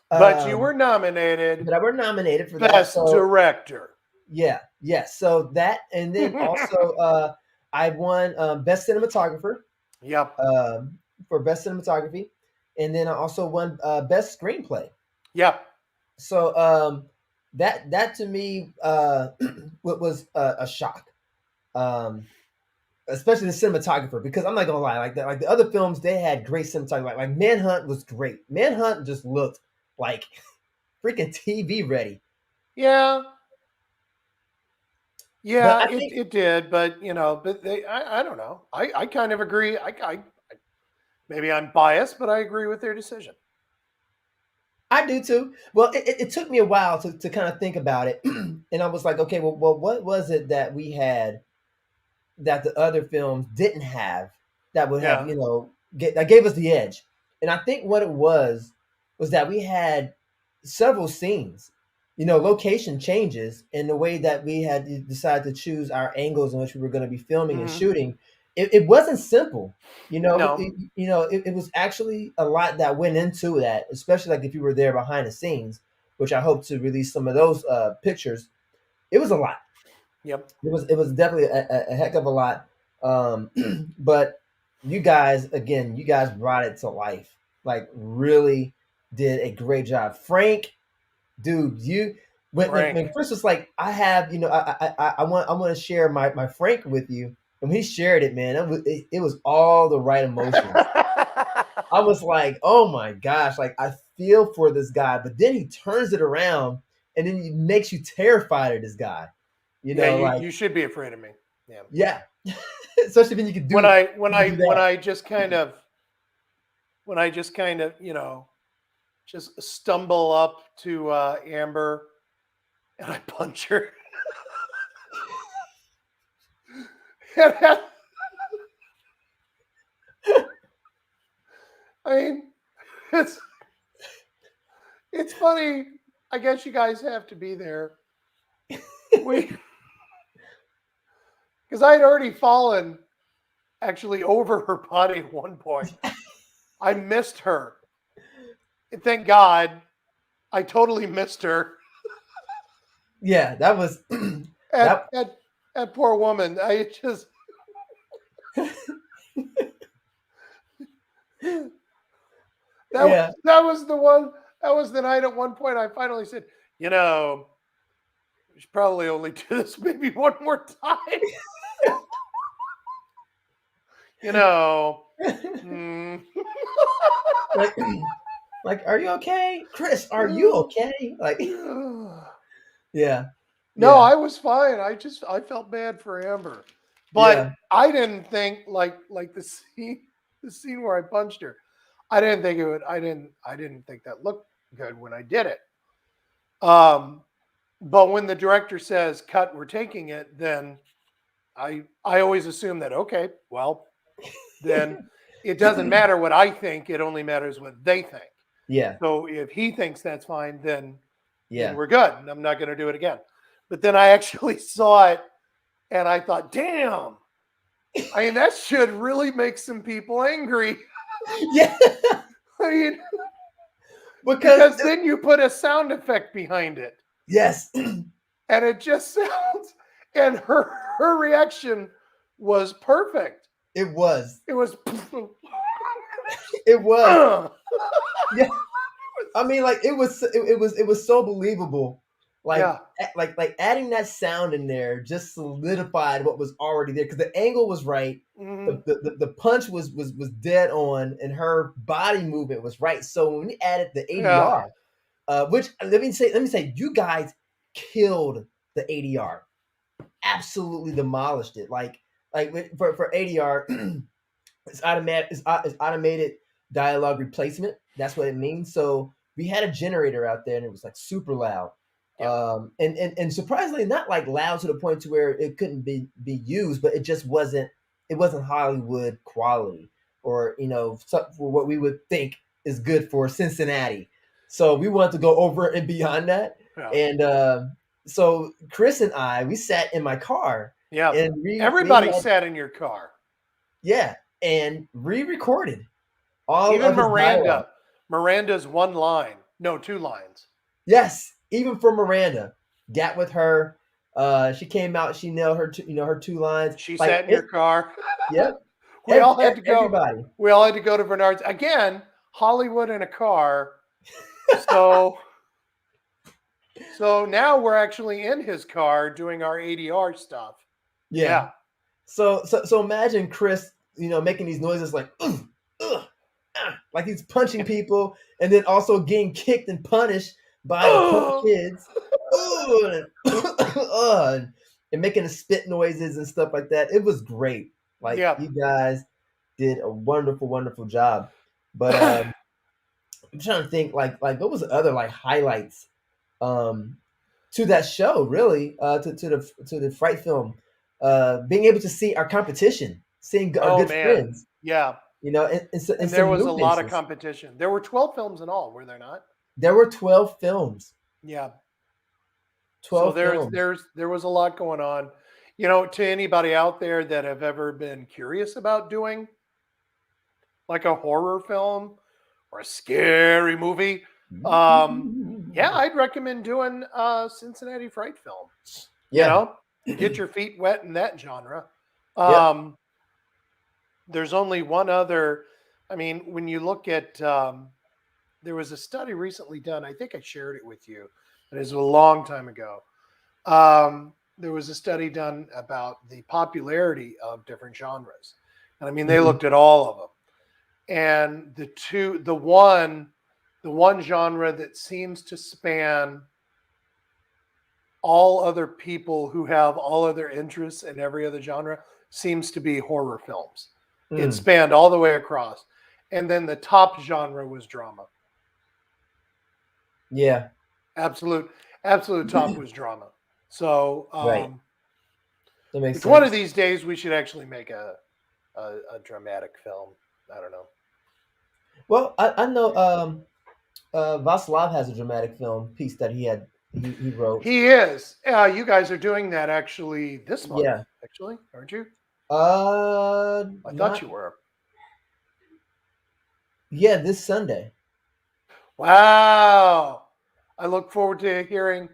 But you were um, nominated but I were nominated for that. best So director. yeah, yeah. So that, and then also I won best cinematographer Yep. um, for best cinematography, and then I also won best screenplay. Yep. So that to me was a shock. Um, Especially the cinematographer, because I'm not gonna lie, like the other films, they had great cinematography. Like Manhunt was great. Manhunt just looked like freaking TV ready. Yeah. But Yeah, I it, think it did, but but I don't know. I kind of agree. I maybe I'm biased, but I agree with their decision. I do too. Well, it took me a while to kind of think about it, and I was like, okay, well, what was it that we had that the other films didn't have that would have Yeah. that gave us the edge? And I think what it was that we had several scenes, location changes in the way that we had decided to choose our angles in which we were going to be filming and Hmm. shooting. It wasn't simple. No. It was actually a lot that went into that, especially like if you were there behind the scenes, which I hope to release some of those pictures. It was a lot. Yep. It was definitely a heck of a lot. Um, but you guys brought it to life. Like really did a great job. Frank, dude, you when Frank. Chris was like, I have, I want to share my Frank with you. And when he shared it, man, it was all the right emotions. I was like, oh my gosh, like I feel for this guy, but then he turns it around and then he makes you terrified of this guy. Yeah, Like, you should be afraid of me. Yeah. yeah, especially when you can When do I when you can I do when that. I just kind of when I just kind of just stumble up to Amber and I punch her. I mean, it's it's funny. I guess you guys have to be there. We because I had already fallen actually over her body at one point. I missed her. And thank God I totally missed her. Yeah, that was And that. that poor woman. I just Yeah, that was the one. That was the night. At one point, I finally said, we should probably only do this maybe one more time. You know, hmm. like like, are you okay, Chris? Are you okay? Like, yeah, No, yeah, I was fine. I felt bad for Amber, but yeah, I didn't think like the scene where I punched her. I didn't think it would. I didn't think that looked good when I did it. Um, but when the director says cut, we're taking it, then I always assume that okay, well then it doesn't matter what I think. It only matters what they think. yeah, So if he thinks that's fine, then yeah. we're good. And I'm not going to do it again. But then I actually saw it and I thought, damn, I mean, that should really make some people angry. Yeah, I mean, because because then you put a sound effect behind it yes, and it just sounds, and her reaction was perfect. it was, It was, it was. uh, Yeah, I mean, like it was so believable. Like yeah. like adding that sound in there just solidified what was already there because the angle was right. Mhm. The punch was dead on, and her body movement was right. So when we added the Yeah. ADR, which let me say, you guys killed the ADR, absolutely demolished it. For ADR, it's automated dialogue replacement. That's what it means. So we had a generator out there, and it was like super loud, Yep. and surprisingly not like loud to the point to where it couldn't be used, but it just wasn't. it wasn't Hollywood quality, or for what we would think is good for Cincinnati. So we wanted to go over and beyond that. Yeah. And so Chris and I, we sat in my car, Yeah. and we Everybody had, sat in your car. yeah, and recorded all Even of his dialogue. Miranda. Miranda's one line. No, two lines. Yes, even for Miranda, got with her. She came out. She nailed her, her 2 lines. She Like sat in your it. car. Yep. We all had to go. Everybody. We all had to go to Bernard's again. Hollywood in a car. So now we're actually in his car doing our ADR stuff. Yeah. So imagine Chris, making these noises like, ugh, ugh, like he's punching people, and then also getting kicked and punished by the punk kids, and making the spit noises and stuff like that. It was great. Like you guys did a wonderful, wonderful job. But I'm trying to think, like what was the other like highlights to that show? Really, to the Fright Film, being able to see our competition, seeing our good friends. Yeah. And there was a lot of competition. There were 12 films in all, were there not? There were 12 films. Yeah. 12 so films. there was a lot going on. To anybody out there that have ever been curious about doing like a horror film or a scary movie, I'd recommend doing Cincinnati Fright Film. Yeah. Get your feet wet in that genre. There's only one other. I mean, when you look at, there was a study recently done. I think I shared it with you. It was a long time ago. There was a study done about the popularity of different genres, and I mean, they looked at all of them. And the one genre that seems to span all other people who have all other interests in every other genre seems to be horror films. It spanned all the way across. And then the top genre was drama. Yeah. Absolute top was drama. So right. That makes sense. One of these days we should actually make a dramatic film. I don't know. Well, I know Vaslav has a dramatic film piece that he wrote. He is. You guys are doing that actually this month. Yeah. Actually, aren't you? I thought you were. Yeah, this Sunday. Wow. I look forward to hearing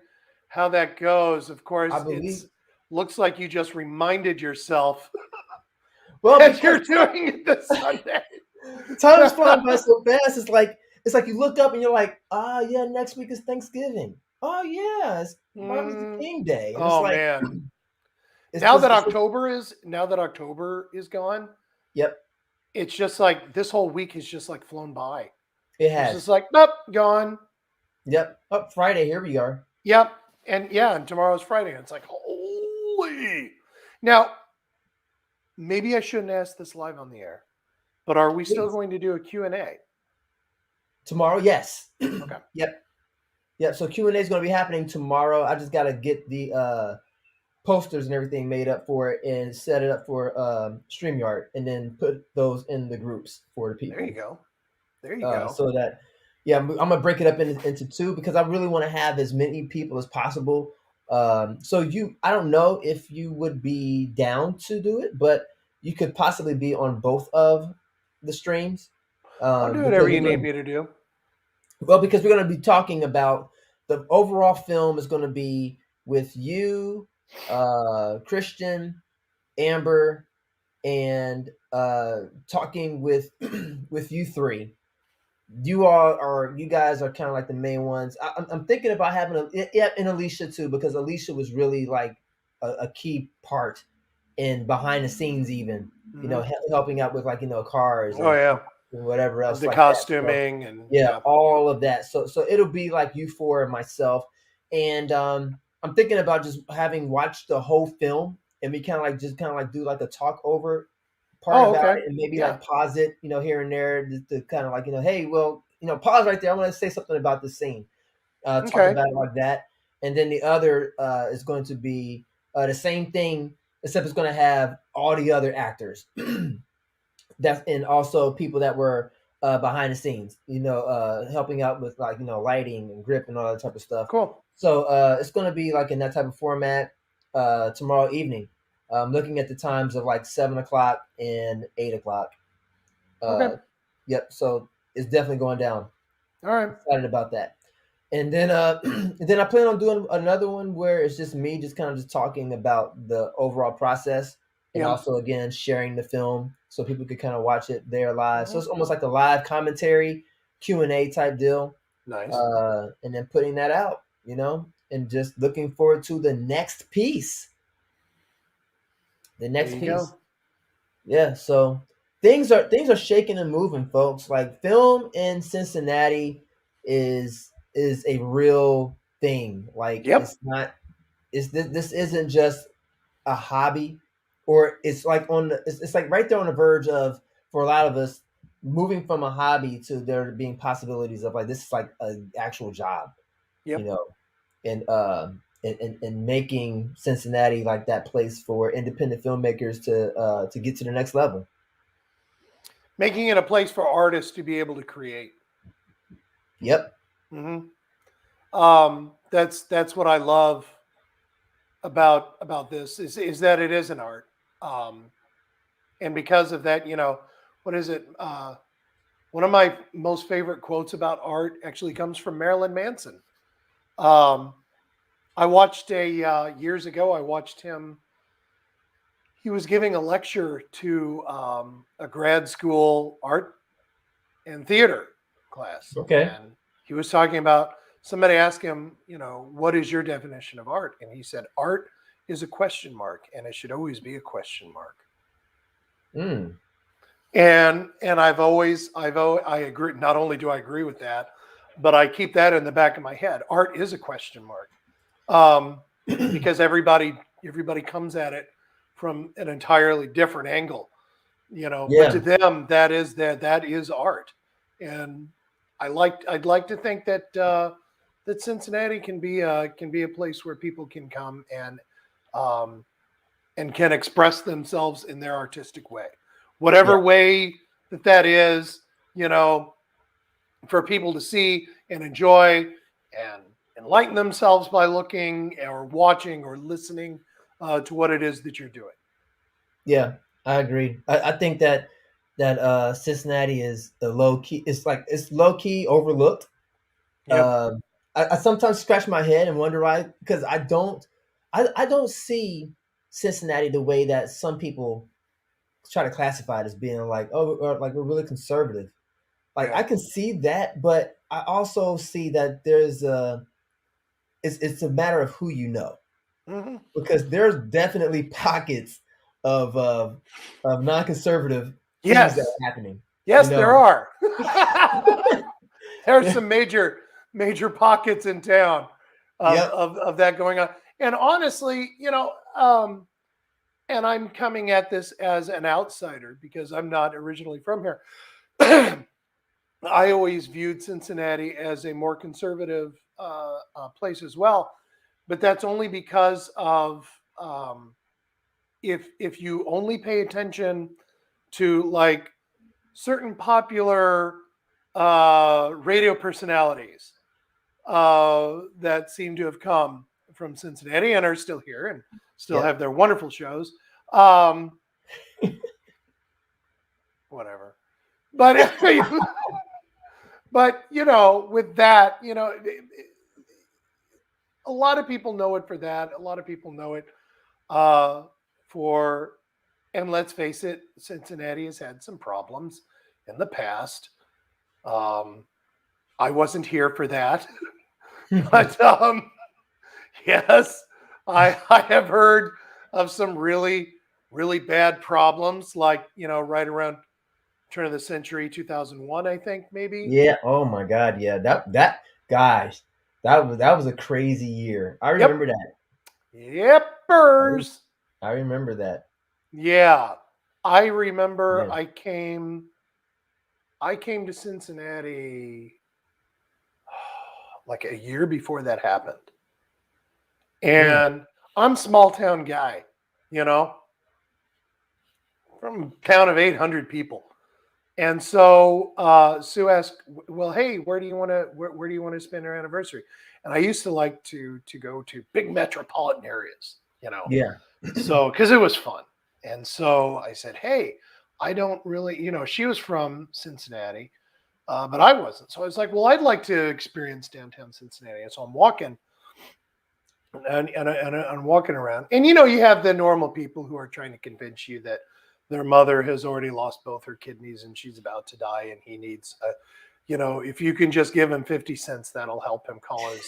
how that goes. Of course, it looks like you just reminded yourself that you're doing it this Sunday. Time's flying by so fast. It's like you look up and you're like, yeah, next week is Thanksgiving. Oh yeah, it's Martin Luther King Day. And man. Now that October is gone. Yep. It's just like this whole week has just like flown by. It has. It's just like, nope, gone. Yep. Up Friday, here we are. Yep. And tomorrow's Friday. And it's like, holy. Now, maybe I shouldn't ask this live on the air, but are we still going to do a Q&A? Tomorrow, yes. Okay. Yep. So Q&A is going to be happening tomorrow. I just got to get the posters and everything made up for it and set it up for StreamYard, and then put those in the groups for the people. There you go. So that, I'm going to break it up into two, because I really want to have as many people as possible. So I don't know if you would be down to do it, but you could possibly be on both of the streams. I'll do whatever you need me to do. Well, because we're going to be talking about the overall film is going to be with you, Christian, Amber, and talking with you three. You guys are kind of like the main ones. I'm thinking about having and Alicia too, because Alicia was really like a key part in behind the scenes, even helping out with like cars. And whatever else, the like costuming and all of that. So it'll be like you four and myself, and I'm thinking about just having watched the whole film, and we kind of do like a talk over part about it, and maybe like pause it, here and there, just to kind of like hey, well, pause right there. I want to say something about the scene, talk about it like that, and then the other is going to be the same thing. except it's going to have all the other actors. That's and also people that were behind the scenes, helping out with like lighting and grip and all that type of stuff. Cool. So it's going to be like in that type of format tomorrow evening. Looking at the times of like 7 o'clock and 8 o'clock. Okay. Yep. So it's definitely going down. All right. Excited about that. And then then I plan on doing another one where it's just me just kind of just talking about the overall process and Yeah. also again sharing the film so people could kind of watch it there live. So Mhm. it's almost like a live commentary Q&A type deal. Nice. And then putting that out, and just looking forward to the next piece. The There next you piece. go. Yeah, so things are shaking and moving, folks. Like film in Cincinnati is a real thing. Like Yep. it's not this isn't just a hobby, or it's like it's like right there on the verge of, for a lot of us, moving from a hobby to there being possibilities of like this is like an actual job, you Yep. know, and making Cincinnati like that place for independent filmmakers to get to the next level. Making it a place for artists to be able to create. Yep. That's what I love about this is that it is an art. And because of that, what is it? One of my most favorite quotes about art actually comes from Marilyn Manson. Um, I watched years ago. I watched him. He was giving a lecture to a grad school art and theater class, Okay. and he was talking about, somebody asked him, what is your definition of art? And he said, art is a question mark, and it should always be a question mark. Mm. And I agree. Not only do I agree with that, but I keep that in the back of my head. Art is a question mark, because everybody comes at it from an entirely different angle, But to Yeah. them, that is art, and I'd like to think that that Cincinnati can be a place where people can come um, and can express themselves in their artistic way, Yeah. whatever way that is, for people to see and enjoy and enlighten themselves by looking or watching or listening to what it is that you're doing. Yeah. I agree. I think that Cincinnati is the low key. It's like it's low key overlooked. Yep. I sometimes scratch my head and wonder why, because I don't see Cincinnati the way that some people try to classify it as being like, oh, or like we're really conservative. Like Yeah. I can see that, but I also see that there's it's a matter of who you know, Hmm. because there's definitely pockets of non-conservative things that Yes. are happening. You Yes, there know, are. There's yeah, some major pockets in town yep, of that going on. And honestly, and I'm coming at this as an outsider because I'm not originally from here. I always viewed Cincinnati as a more conservative place as well, but that's only because of, if you only pay attention to like certain popular radio personalities that seem to have come from Cincinnati and are still here and still yep, have their wonderful shows. Um, Whatever, but but with that, a lot of people know it for that. A lot of people know it uh, for, and let's face it, Cincinnati has had some problems in the past. Um, I wasn't here for that, but yes, I have heard of some really bad problems, like right around turn of the century, 2001, I think maybe. yeah. Oh my God, yeah. That guys, that was a crazy year. I Yep, remember that. I, re- yippers. I remember that. Yeah, I remember Man. I came to Cincinnati like a year before that happened. Mm, And I'm small town guy. you know, from a town of 800 people. And so Sue asked, "Well, hey, where do you want to spend our anniversary?" And I used to like to go to big metropolitan areas, you know, Yeah. so because it was fun. And so I said, "Hey, I don't really, you know," she was from Cincinnati, but I wasn't. So I was like, "Well, I'd like to experience downtown Cincinnati." And so I'm walking and I'm walking around, and you know, you have the normal people who are trying to convince you that their mother has already lost both her kidneys and she's about to die, and he needs a, you know, if you can just give him 50 cents, that'll help him call his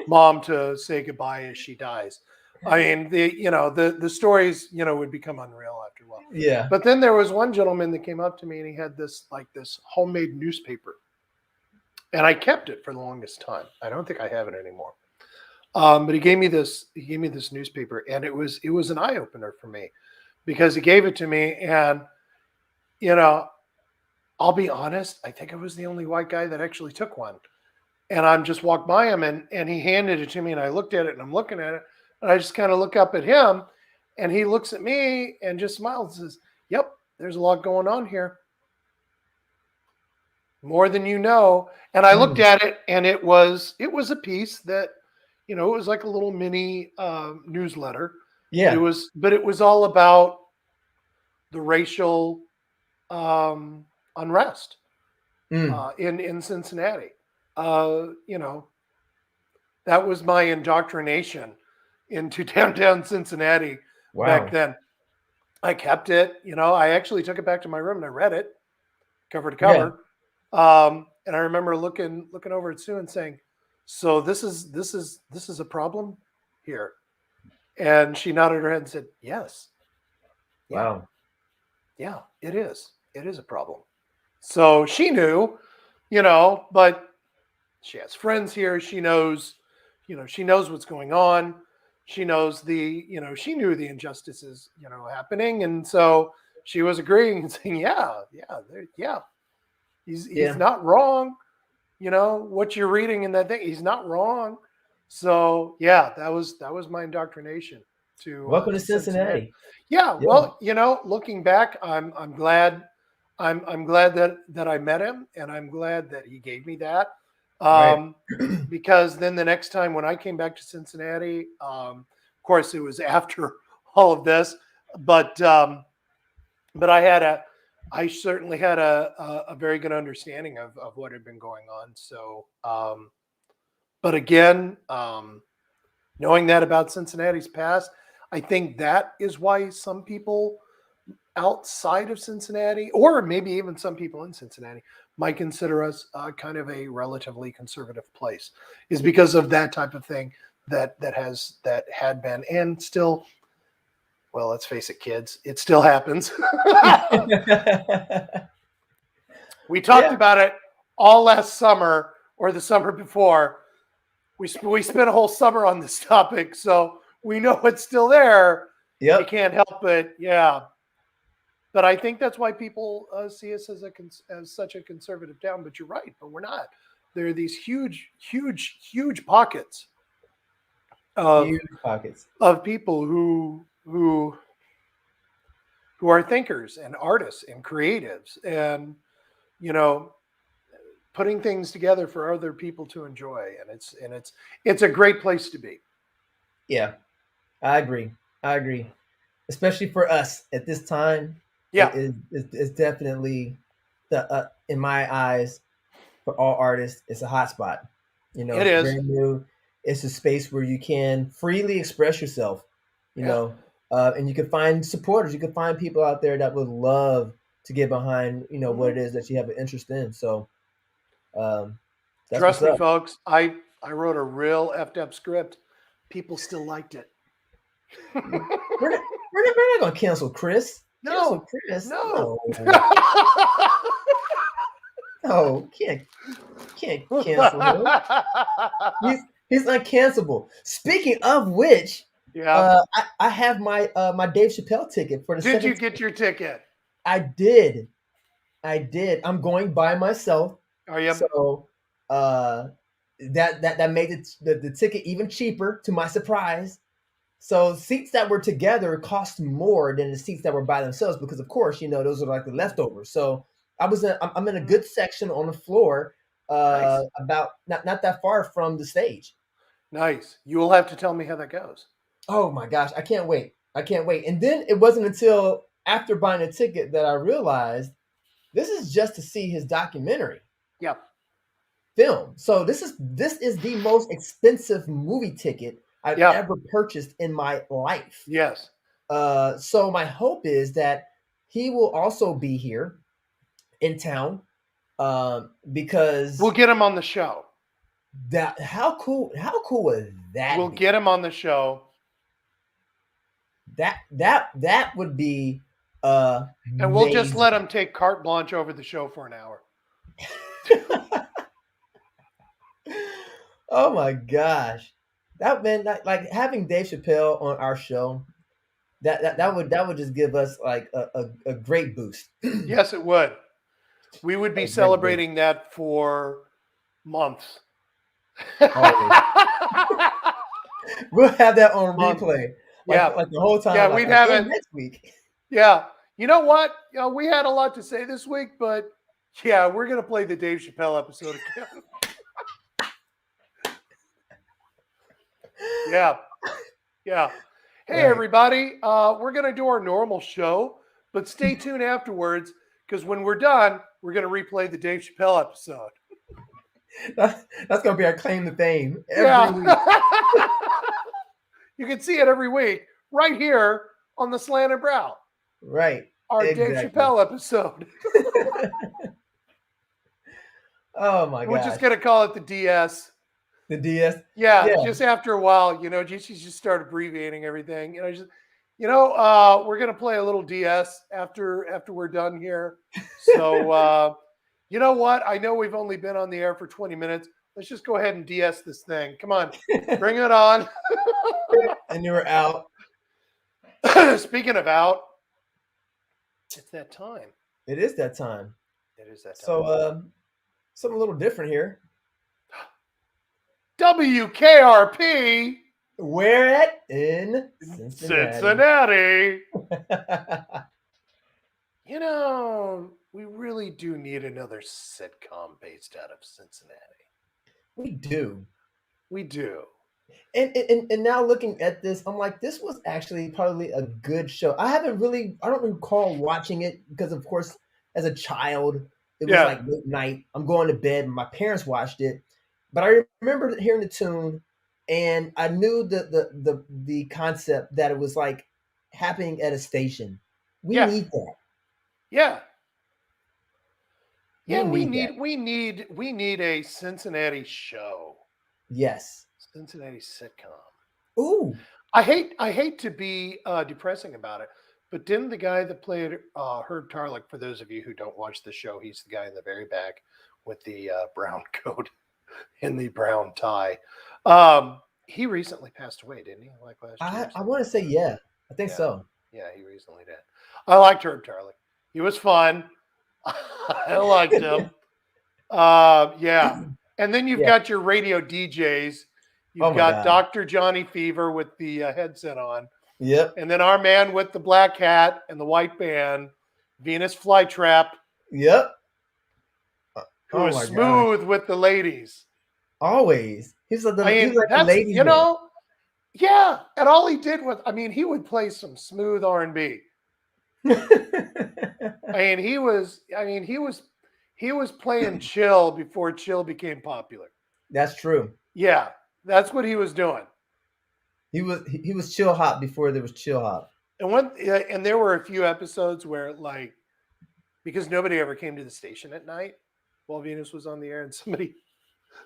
mom to say goodbye as she dies. I mean, the stories, you know, would become unreal after a while. Yeah. But then there was one gentleman that came up to me and he had this homemade newspaper, and I kept it for the longest time. I don't think I have it anymore. But he gave me this newspaper, and it was an eye opener for me because he gave it to me, and you know, I'll be honest, I think I was the only white guy that actually took one. And I'm just walked by him, and he handed it to me, and I looked at it, and I'm looking at it, and I just kind of look up at him, and he looks at me and just smiles and says, "Yep, there's a lot going on here, more than you know." And I looked Mm. at it, and it was a piece that, you know, it was like a little mini newsletter, but it Yeah. was but it was all about the racial um, unrest Mm. in Cincinnati. You know, that was my indoctrination into downtown Cincinnati back Wow. then. I kept it. You know, I actually took it back to my room and I read it cover to Yeah. cover. And I remember looking over at Sue and saying, "So this is a problem here." And she nodded her head and said, "Yes, yeah, Wow. yeah, it is. It is a problem." So she knew, you know, but she has friends here. She knows, you know, she knows what's going on. She knows she knew the injustices, you know, happening. And so she was agreeing and saying, "Yeah, yeah, yeah, he's Yeah. not wrong. You know, what you're reading in that thing, he's not wrong." So yeah, that was my indoctrination Welcome to to Cincinnati. Cincinnati. Yeah, Yeah. well, you know, looking back, I'm glad I'm glad that I met him, and I'm glad that he gave me that. Right. Um, because then the next time when I came back to Cincinnati, of course it was after all of this, but but I certainly had a very good understanding of what had been going on. So, but again, knowing that about Cincinnati's past, I think that is why some people outside of Cincinnati, or maybe even some people in Cincinnati, might consider us kind of a relatively conservative place, is because of that type of thing that had been and still. Well, let's face it, kids, it still happens. We talked Yeah. about it all last summer or the summer before. We spent a whole summer on this topic, so we know it's still there. You Yep. can't help it, yeah. But I think that's why people see us as such a conservative town. But you're right, but we're not. There are these huge, huge, huge pockets of Huge pockets. people who are thinkers and artists and creatives, and you know, putting things together for other people to enjoy, and it's a great place to be. Yeah. I agree. I agree. Especially for us at this time, Yeah, it's definitely the in my eyes for all artists, it's a hot spot. You know, it it's is. brand new. It's a space where you can freely express yourself. You Yeah. know, and you can find supporters. You can find people out there that would love to get behind. You know what Hmm. it is that you have an interest in. So um, that's what's Trust me, up. folks. I wrote a real effed up script. People still liked it. We're not gonna cancel Chris. Cancel No, Chris? no. No, no, can't cancel him. He's uncancelable. Speaking of which, Yeah. I have my Dave Chappelle ticket for the Did you 17th. get your ticket? I did. I did. I'm going by myself. Are you? So uh that made the ticket even cheaper to my surprise. So seats that were together cost more than the seats that were by themselves because, of course, those are like the leftovers. So I'm in a good section on the floor, Nice. about not that far from the stage. Nice. You will have to tell me how that goes. Oh my gosh, I can't wait! I can't wait. And then it wasn't until after buying a ticket that I realized this is just to see his documentary Yeah. film. So this is the most expensive movie ticket I've Yeah. ever purchased in my life. Yes. So my hope is that he will also be here in town, because We'll get him on the show. that how cool would that We'll be? get him on the show. That would be And we'll just let amazing. him take carte blanche over the show for an hour. Oh my gosh, that man, like having Dave Chappelle on our show, that would just give us like a great boost. Yes, it would. We would be A great boost. celebrating that for months. Always. We'll have that on Months. replay, Yeah. like the whole time. Yeah, like, we'd have and it. next week. Yeah. You know what? We had a lot to say this week, but yeah, we're going to play the Dave Chappelle episode again. Yeah. Yeah. Hey, Right. everybody. We're going to do our normal show, but stay tuned afterwards because when we're done, we're going to replay the Dave Chappelle episode. That's gonna be our claim to fame every Yeah. week. You can see it every week right here on the Slanted Brow, Right. our Dave Exactly. Chappelle episode. Oh my We're just gosh. going to call it the DS. The DS. Yeah, Yeah. just after a while, just start abbreviating everything. We're gonna play a little DS after we're done here. So you know what? I know we've only been on the air for 20 minutes. Let's just go ahead and DS this thing. Come on, bring it on. And you were out. Speaking of out, it's that time. It is that time. It is that time. So something a little different here. WKRP Where at? In Cincinnati. We really do need another sitcom based out of Cincinnati. We do. We do. And now looking at this, I'm like, this was actually probably a good show. I don't recall watching it because, of course, as a child, it was like late night. I'm going to bed. And my parents watched it, but I remember hearing the tune, and I knew the concept that it was like happening at a station. We need that. Yeah. Yeah, we need a Cincinnati show. Yes. Cincinnati sitcom. Ooh. I hate to be depressing about it, but didn't the guy that played Herb Tarlick, for those of you who don't watch the show, he's the guy in the very back with the brown coat and the brown tie. He recently passed away, didn't he? Like last year. I want to say yeah. I think so. Yeah, he recently did. I liked Herb Tarlick. He was fun. I liked him. Yeah. And then you've got your radio DJs. You've got Dr. Johnny Fever with the headset on. Yep. And then our man with the black hat and the white band, Venus Flytrap. Yep. Who was smooth with the ladies. Always. He's like the lady. Yeah. And all he did was, he would play some smooth R&B. He was playing chill before chill became popular. That's true. Yeah, that's what he was doing. He was chill hop before there was chill hop. And there were a few episodes where, like, because nobody ever came to the station at night while Venus was on the air, and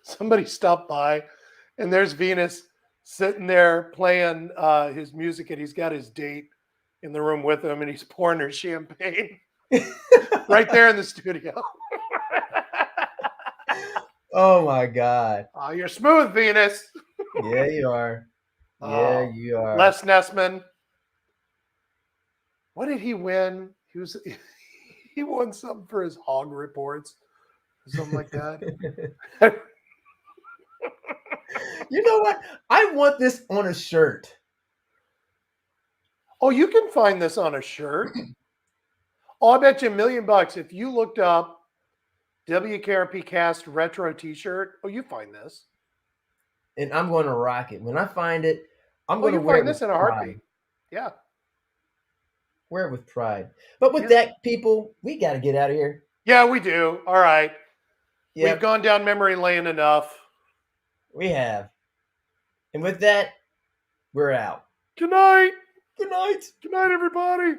somebody stopped by, and there's Venus sitting there playing his music, and he's got his date in the room with him, and he's pouring her champagne right there in the studio. Oh my God! You're smooth, Venus. Yeah, you are. Yeah, you are. Les Nessman. What did he win? He won something for his hog reports, something like that. You know what? I want this on a shirt. Oh, you can find this on a shirt. Oh, I bet you $1 million if you looked up WKRP Cast retro T-shirt. Oh, you find this. And I'm going to rock it. When I find it, I'm Oh, going to you wear find it this with in a pride. heartbeat. Yeah. Wear it with pride. But with Yeah. that, people, we got to get out of here. Yeah, we do. All right. We've Yep, gone down memory lane enough. we have. And with that, we're out. Good night. Good night. Good night, everybody.